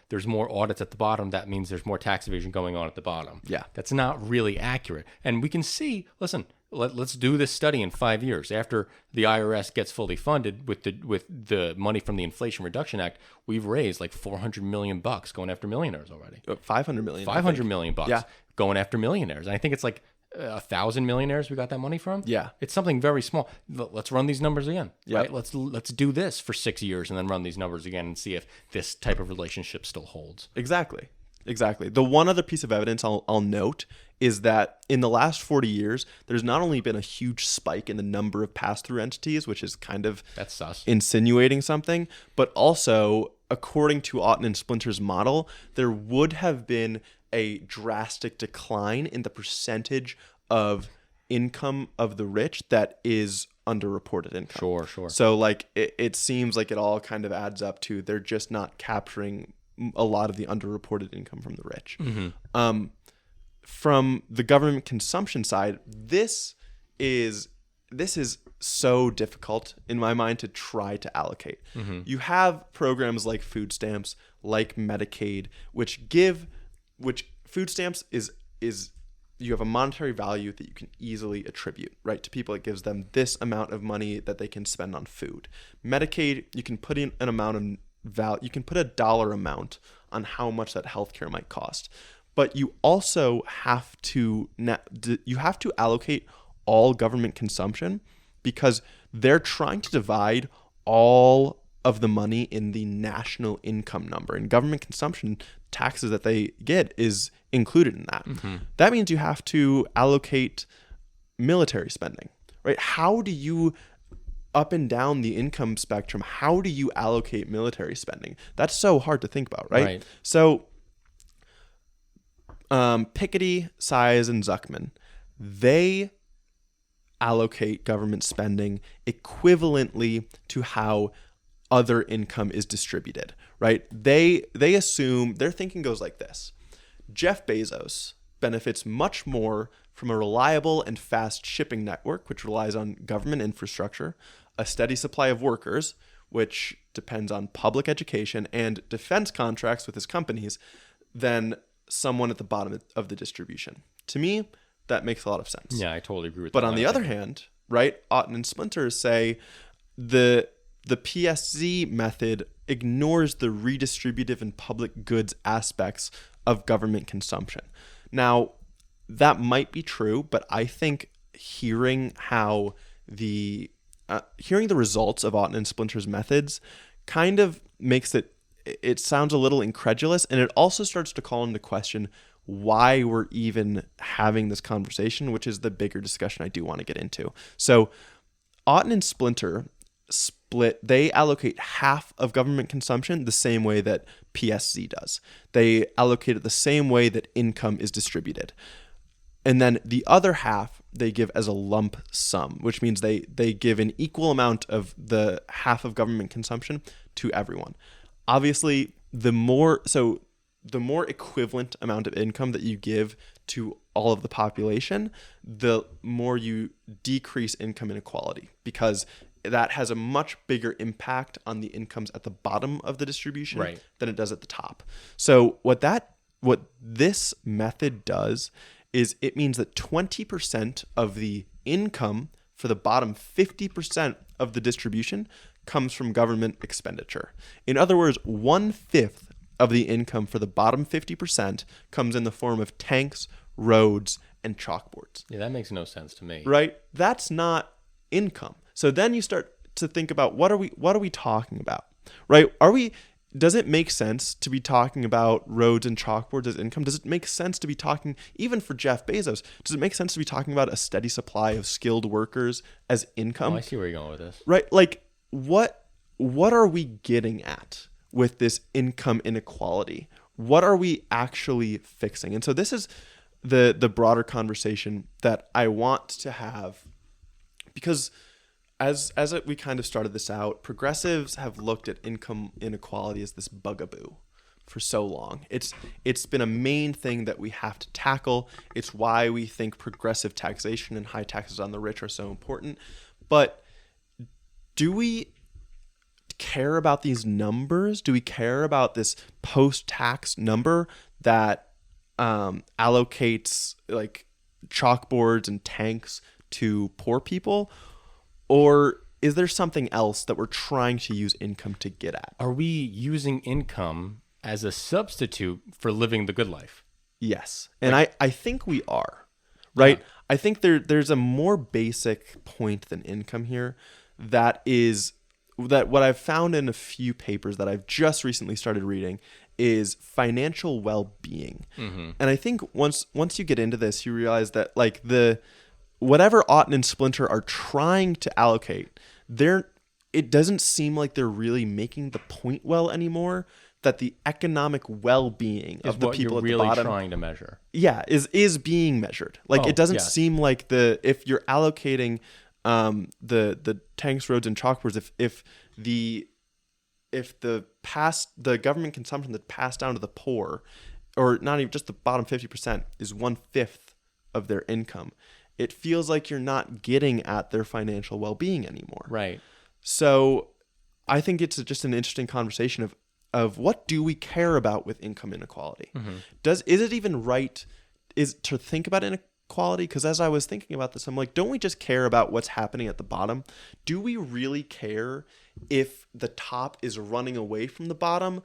there's more audits at the bottom. That means there's more tax evasion going on at the bottom. Yeah. That's not really accurate. And we can see, listen, let's do this study in 5 years. After the IRS gets fully funded with the money from the Inflation Reduction Act, we've raised like $400 million going after millionaires already. 500 million. 500 million bucks Yeah. going after millionaires. And I think it's like 1,000 millionaires we got that money from. Yeah. It's something very small. Let's run these numbers again. Yeah. Right? Let's do this for 6 years and then run these numbers again and see if this type of relationship still holds. Exactly. The one other piece of evidence I'll note is that in the last 40 years, there's not only been a huge spike in the number of pass-through entities, which is kind of That's sus. insinuating something, but also, according to Otten and Splinter's model, there would have been a drastic decline in the percentage of income of the rich that is underreported income. Sure. So like it seems like it all kind of adds up to they're just not capturing a lot of the underreported income from the rich. From the government consumption side, this is so difficult in my mind to try to allocate. You have programs like food stamps, like Medicaid, which food stamps is you have a monetary value that you can easily attribute, right? To people, it gives them this amount of money that they can spend on food. Medicaid, you can put in an amount of value, you can put a dollar amount on how much that healthcare might cost. But you also have to allocate all government consumption because they're trying to divide all of the money in the national income number, and government consumption taxes that they get is included in that. That means you have to allocate military spending, right? How do you, up and down the income spectrum, how do you allocate military spending? That's so hard to think about, right? So Piketty, Size, and Zuckman, they allocate government spending equivalently to how other income is distributed, right? They assume, their thinking goes like this. Jeff Bezos benefits much more from a reliable and fast shipping network, which relies on government infrastructure, a steady supply of workers, which depends on public education, and defense contracts with his companies, than someone at the bottom of the distribution. To me, that makes a lot of sense. Yeah, I totally agree with that. that. But on the other hand, right, Otten and Splinter say the PSZ method ignores the redistributive and public goods aspects of government consumption. Now, that might be true, but I think hearing the results of Otten and Splinter's methods kind of makes it sounds a little incredulous, and it also starts to call into question why we're even having this conversation, which is the bigger discussion I do want to get into. So Otten and Splinter they allocate half of government consumption the same way that PSZ does. They allocate it the same way that income is distributed. And then the other half they give as a lump sum, which means they give an equal amount of the half of government consumption to everyone. Obviously, the more equivalent amount of income that you give to all of the population, the more you decrease income inequality, because that has a much bigger impact on the incomes at the bottom of the distribution than it does at the top. So what this method does is it means that 20% of the income for the bottom 50% of the distribution comes from government expenditure. In other words, 1/5 of the income for the bottom 50% comes in the form of tanks, roads, and chalkboards. Yeah, that makes no sense to me. Right? That's not income. So then you start to think about what are we talking about? Right? Does it make sense to be talking about roads and chalkboards as income? Does it make sense to be talking, even for Jeff Bezos, does it make sense to be talking about a steady supply of skilled workers as income? Oh, I see where you're going with this. Right? Like, what are we getting at with this income inequality? What are we actually fixing? And so this is the broader conversation that I want to have, because as we kind of started this out, progressives have looked at income inequality as this bugaboo for so long. It's been a main thing that we have to tackle. It's why we think progressive taxation and high taxes on the rich are so important. But do we care about these numbers? Do we care about this post-tax number that allocates like chalkboards and tanks to poor people? Or is there something else that we're trying to use income to get at? Are we using income as a substitute for living the good life? Yes. And I think we are, right? Yeah. I think there's a more basic point than income here that what I've found in a few papers that I've just recently started reading is financial well-being. Mm-hmm. And I think once you get into this, you realize that like whatever Otten and Splinter are trying to allocate, it doesn't seem like they're really making the point well anymore, that the economic well-being of the people at the bottom, what you're really trying to measure, is being measured. Like it doesn't seem like if you're allocating the tanks, roads, and chalkboards, if the government consumption that's passed down to the poor, or not even just the bottom 50%, is 1/5 of their income, it feels like you're not getting at their financial well-being anymore. Right. So I think it's just an interesting conversation of what do we care about with income inequality? Mm-hmm. Is it even right to think about inequality? Because as I was thinking about this, I'm like, don't we just care about what's happening at the bottom? Do we really care if the top is running away from the bottom,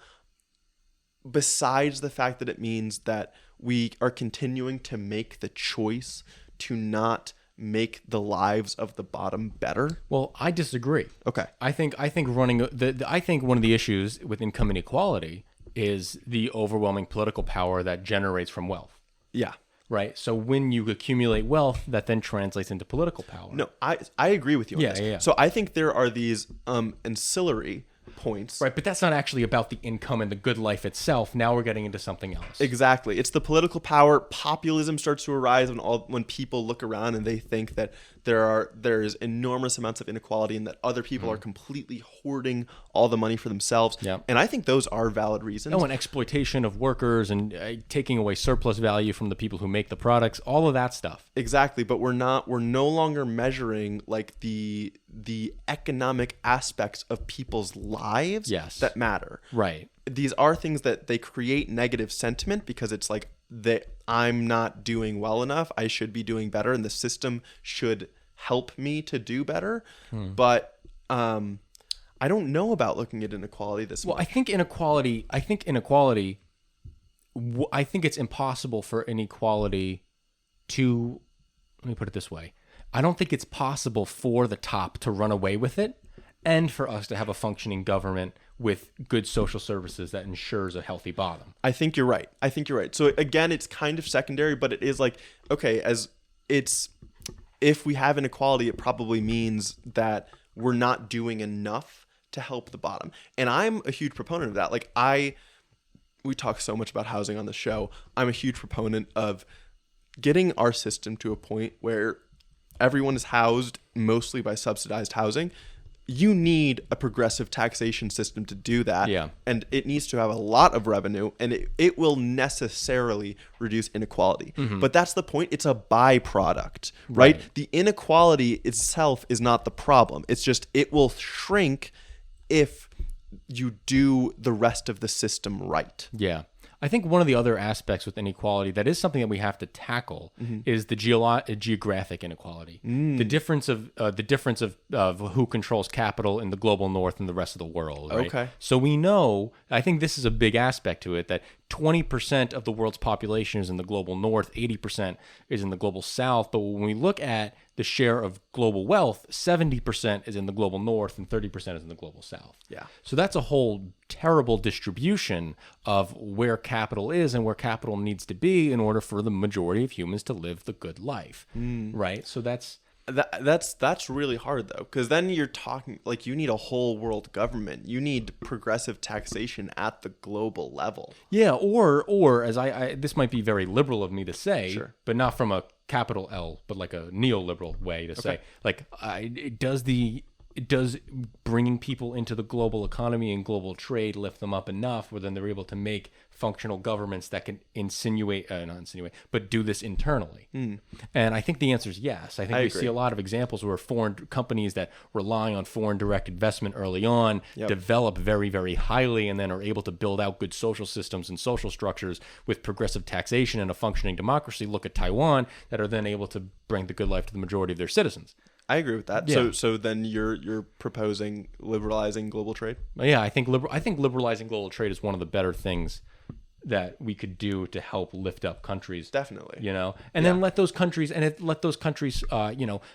besides the fact that it means that we are continuing to make the choice to not make the lives of the bottom better? Well, I disagree. Okay. I think I think one of the issues with income inequality is the overwhelming political power that generates from wealth. Yeah. Right. So when you accumulate wealth, that then translates into political power. No, I agree with you on this. Yeah. So I think there are these ancillary points. Right, but that's not actually about the income and the good life itself. Now we're getting into something else. Exactly. It's the political power. Populism starts to arise when people look around and they think that there's enormous amounts of inequality and that other people are completely hoarding all the money for themselves. Yeah. And I think those are valid reasons. Oh, and exploitation of workers and taking away surplus value from the people who make the products, all of that stuff. Exactly, but we're no longer measuring like the economic aspects of people's lives that matter. Right. These are things that they create negative sentiment because it's like that I'm not doing well enough. I should be doing better, and the system should help me to do better. But I don't know about looking at inequality this way. Well, I think it's impossible for inequality to, let me put it this way. I don't think it's possible for the top to run away with it and for us to have a functioning government with good social services that ensures a healthy bottom. I think you're right. So again, it's kind of secondary, but it is like, okay, if we have inequality, it probably means that we're not doing enough to help the bottom. And I'm a huge proponent of that. Like we talk so much about housing on the show. I'm a huge proponent of getting our system to a point where everyone is housed mostly by subsidized housing. You need a progressive taxation system to do that. Yeah. And it needs to have a lot of revenue, and it will necessarily reduce inequality. But that's the point. It's a byproduct, right? The inequality itself is not the problem. It's just it will shrink if you do the rest of the system right. Yeah. I think one of the other aspects with inequality that is something that we have to tackle is the geographic inequality. The difference of who controls capital in the global north and the rest of the world. Right? Okay. So we know, I think this is a big aspect to it, that 20% of the world's population is in the global north, 80% is in the global south. But when we look at the share of global wealth, 70% is in the global north and 30% is in the global south. Yeah. So that's a whole terrible distribution of where capital is and where capital needs to be in order for the majority of humans to live the good life. Right? So that's really hard though, because then you're talking like you need a whole world government. You need progressive taxation at the global level. Yeah, or as I this might be very liberal of me to say, Sure. but not from a capital L, but like a neoliberal way to say, like does bringing people into the global economy and global trade lift them up enough where then they're able to make functional governments that can but do this internally? And I think the answer is yes. I think we see a lot of examples where foreign companies that rely on foreign direct investment early on develop very, very highly and then are able to build out good social systems and social structures with progressive taxation and a functioning democracy. Look at Taiwan, that are then able to bring the good life to the majority of their citizens. I agree with that. Yeah. So then you're proposing liberalizing global trade? Yeah, I think liberalizing global trade is one of the better things that we could do to help lift up countries. Definitely. And then let those countries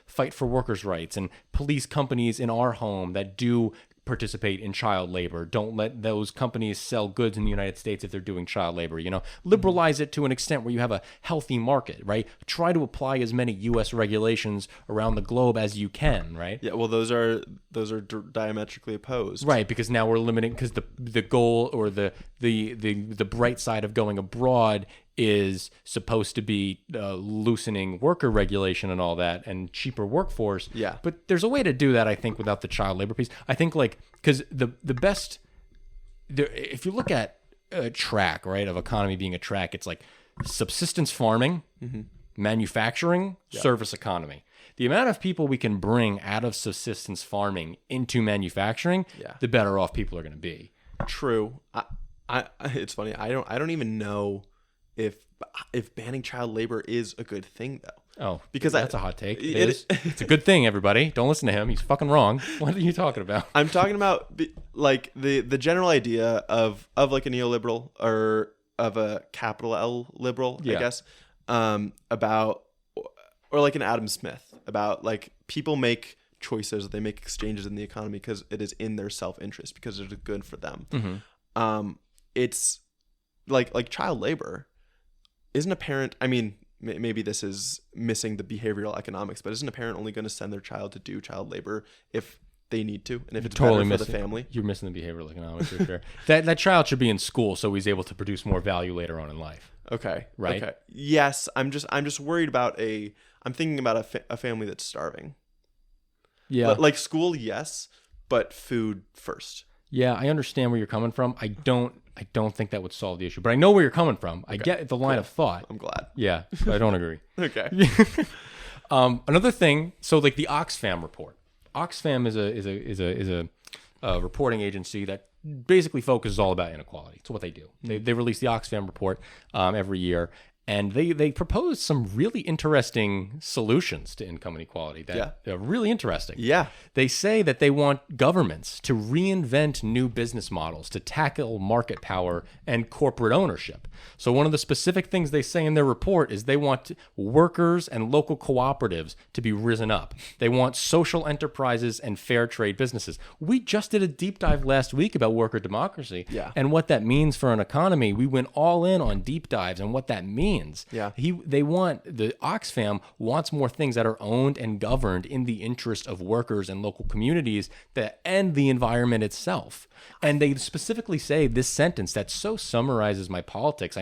fight for workers' rights and police companies in our home that do participate in child labor. Don't let those companies sell goods in the United States if they're doing child labor. Liberalize it to an extent where you have a healthy market, right? Try to apply as many U.S. regulations around the globe as you can, right? Yeah. Well, those are diametrically opposed, right? Because now we're limiting, because the goal or the bright side of going abroad is supposed to be loosening worker regulation and all that and cheaper workforce. Yeah. But there's a way to do that, I think, without the child labor piece. I think because if you look at a track, right, of economy being a track, it's like subsistence farming, manufacturing, service economy. The amount of people we can bring out of subsistence farming into manufacturing, the better off people are going to be. True. It's funny. I don't even know if banning child labor is a good thing though. Oh, because that's a hot take. It's a good thing, everybody. Don't listen to him. He's fucking wrong. What are you talking about? I'm talking about the general idea of like a neoliberal or of a capital L liberal, I guess, about, or like an Adam Smith, about like people make choices, they make exchanges in the economy because it is in their self-interest, because it is good for them. It's like child labor isn't a parent. I mean, maybe this is missing the behavioral economics, but isn't a parent only going to send their child to do child labor if they need to, and if it's totally better for the family? You're missing the behavioral economics for sure. That child should be in school so he's able to produce more value later on in life. Okay. Right. Okay. Yes, I'm just worried about I'm thinking about a family that's starving. Yeah. Like school, yes, but food first. Yeah, I understand where you're coming from. I don't think that would solve the issue, but I know where you're coming from. I get the line of thought. I'm glad. Yeah, but I don't agree. Okay. Another thing, so like the Oxfam report. Oxfam is a reporting agency that basically focuses all about inequality. It's what they do. They release the Oxfam report every year, and they propose some really interesting solutions to income inequality that are really interesting. Yeah. They say that they want governments to reinvent new business models to tackle market power and corporate ownership. So one of the specific things they say in their report is they want workers and local cooperatives to be risen up. They want social enterprises and fair trade businesses. We just did a deep dive last week about worker democracy and what that means for an economy. We went all in on deep dives and what that means. Yeah. The Oxfam wants more things that are owned and governed in the interest of workers and local communities and the environment itself. And they specifically say this sentence that so summarizes my politics.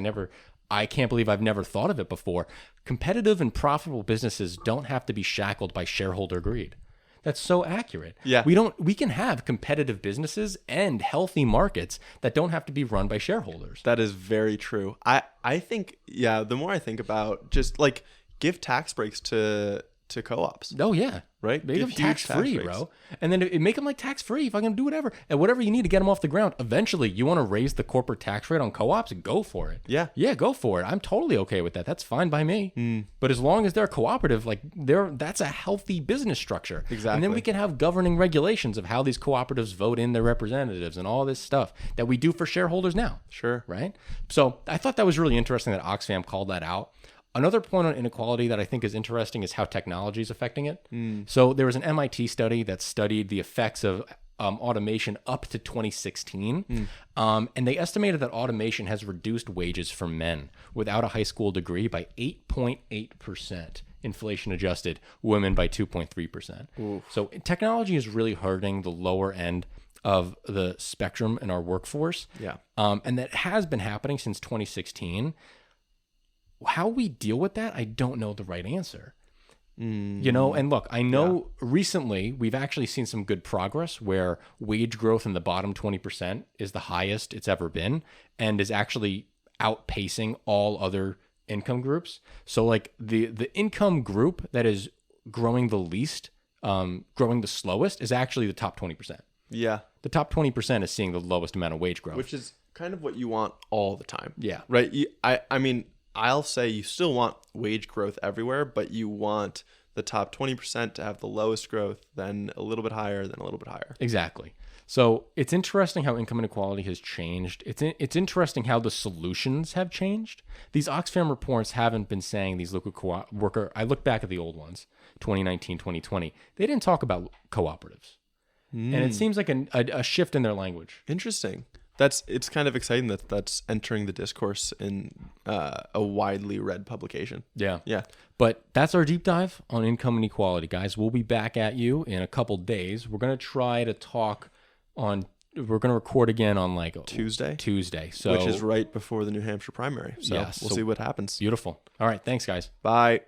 I can't believe I've never thought of it before. Competitive and profitable businesses don't have to be shackled by shareholder greed. That's so accurate. Yeah. We can have competitive businesses and healthy markets that don't have to be run by shareholders. That is very true. I think, the more I think about just like give tax breaks to co-ops. Oh, yeah. Right? Make Give them huge tax-free, tax breaks. bro. And then make them like tax-free if I can do whatever. And whatever you need to get them off the ground. Eventually, you want to raise the corporate tax rate on co-ops? Go for it. Yeah. Yeah, go for it. I'm totally okay with that. That's fine by me. But as long as they're cooperative, that's a healthy business structure. Exactly. And then we can have governing regulations of how these cooperatives vote in their representatives and all this stuff that we do for shareholders now. Sure. Right? So I thought that was really interesting that Oxfam called that out. Another point on inequality that I think is interesting is how technology is affecting it. So there was an MIT study that studied the effects of automation up to 2016. And they estimated that automation has reduced wages for men without a high school degree by 8.8%. Inflation adjusted, women by 2.3%. So technology is really hurting the lower end of the spectrum in our workforce. Yeah. And that has been happening since 2016. How we deal with that, I don't know the right answer. And look, I know recently we've actually seen some good progress where wage growth in the bottom 20% is the highest it's ever been and is actually outpacing all other income groups. So like the income group that is growing the least, growing the slowest is actually the top 20%. Yeah. The top 20% is seeing the lowest amount of wage growth. Which is kind of what you want all the time. Yeah. Right? I mean, I'll say you still want wage growth everywhere, but you want the top 20% to have the lowest growth, then a little bit higher, then a little bit higher. Exactly. So it's interesting how income inequality has changed. It's interesting how the solutions have changed. These Oxfam reports haven't been saying these local worker. I look back at the old ones, 2019, 2020. They didn't talk about cooperatives. And it seems like a shift in their language. Interesting. It's kind of exciting that's entering the discourse in a widely read publication. Yeah. Yeah. But that's our deep dive on income inequality, guys. We'll be back at you in a couple days. We're going to try to we're going to record again on Tuesday. So Which is right before the New Hampshire primary. So we'll see what happens. Beautiful. All right. Thanks, guys. Bye.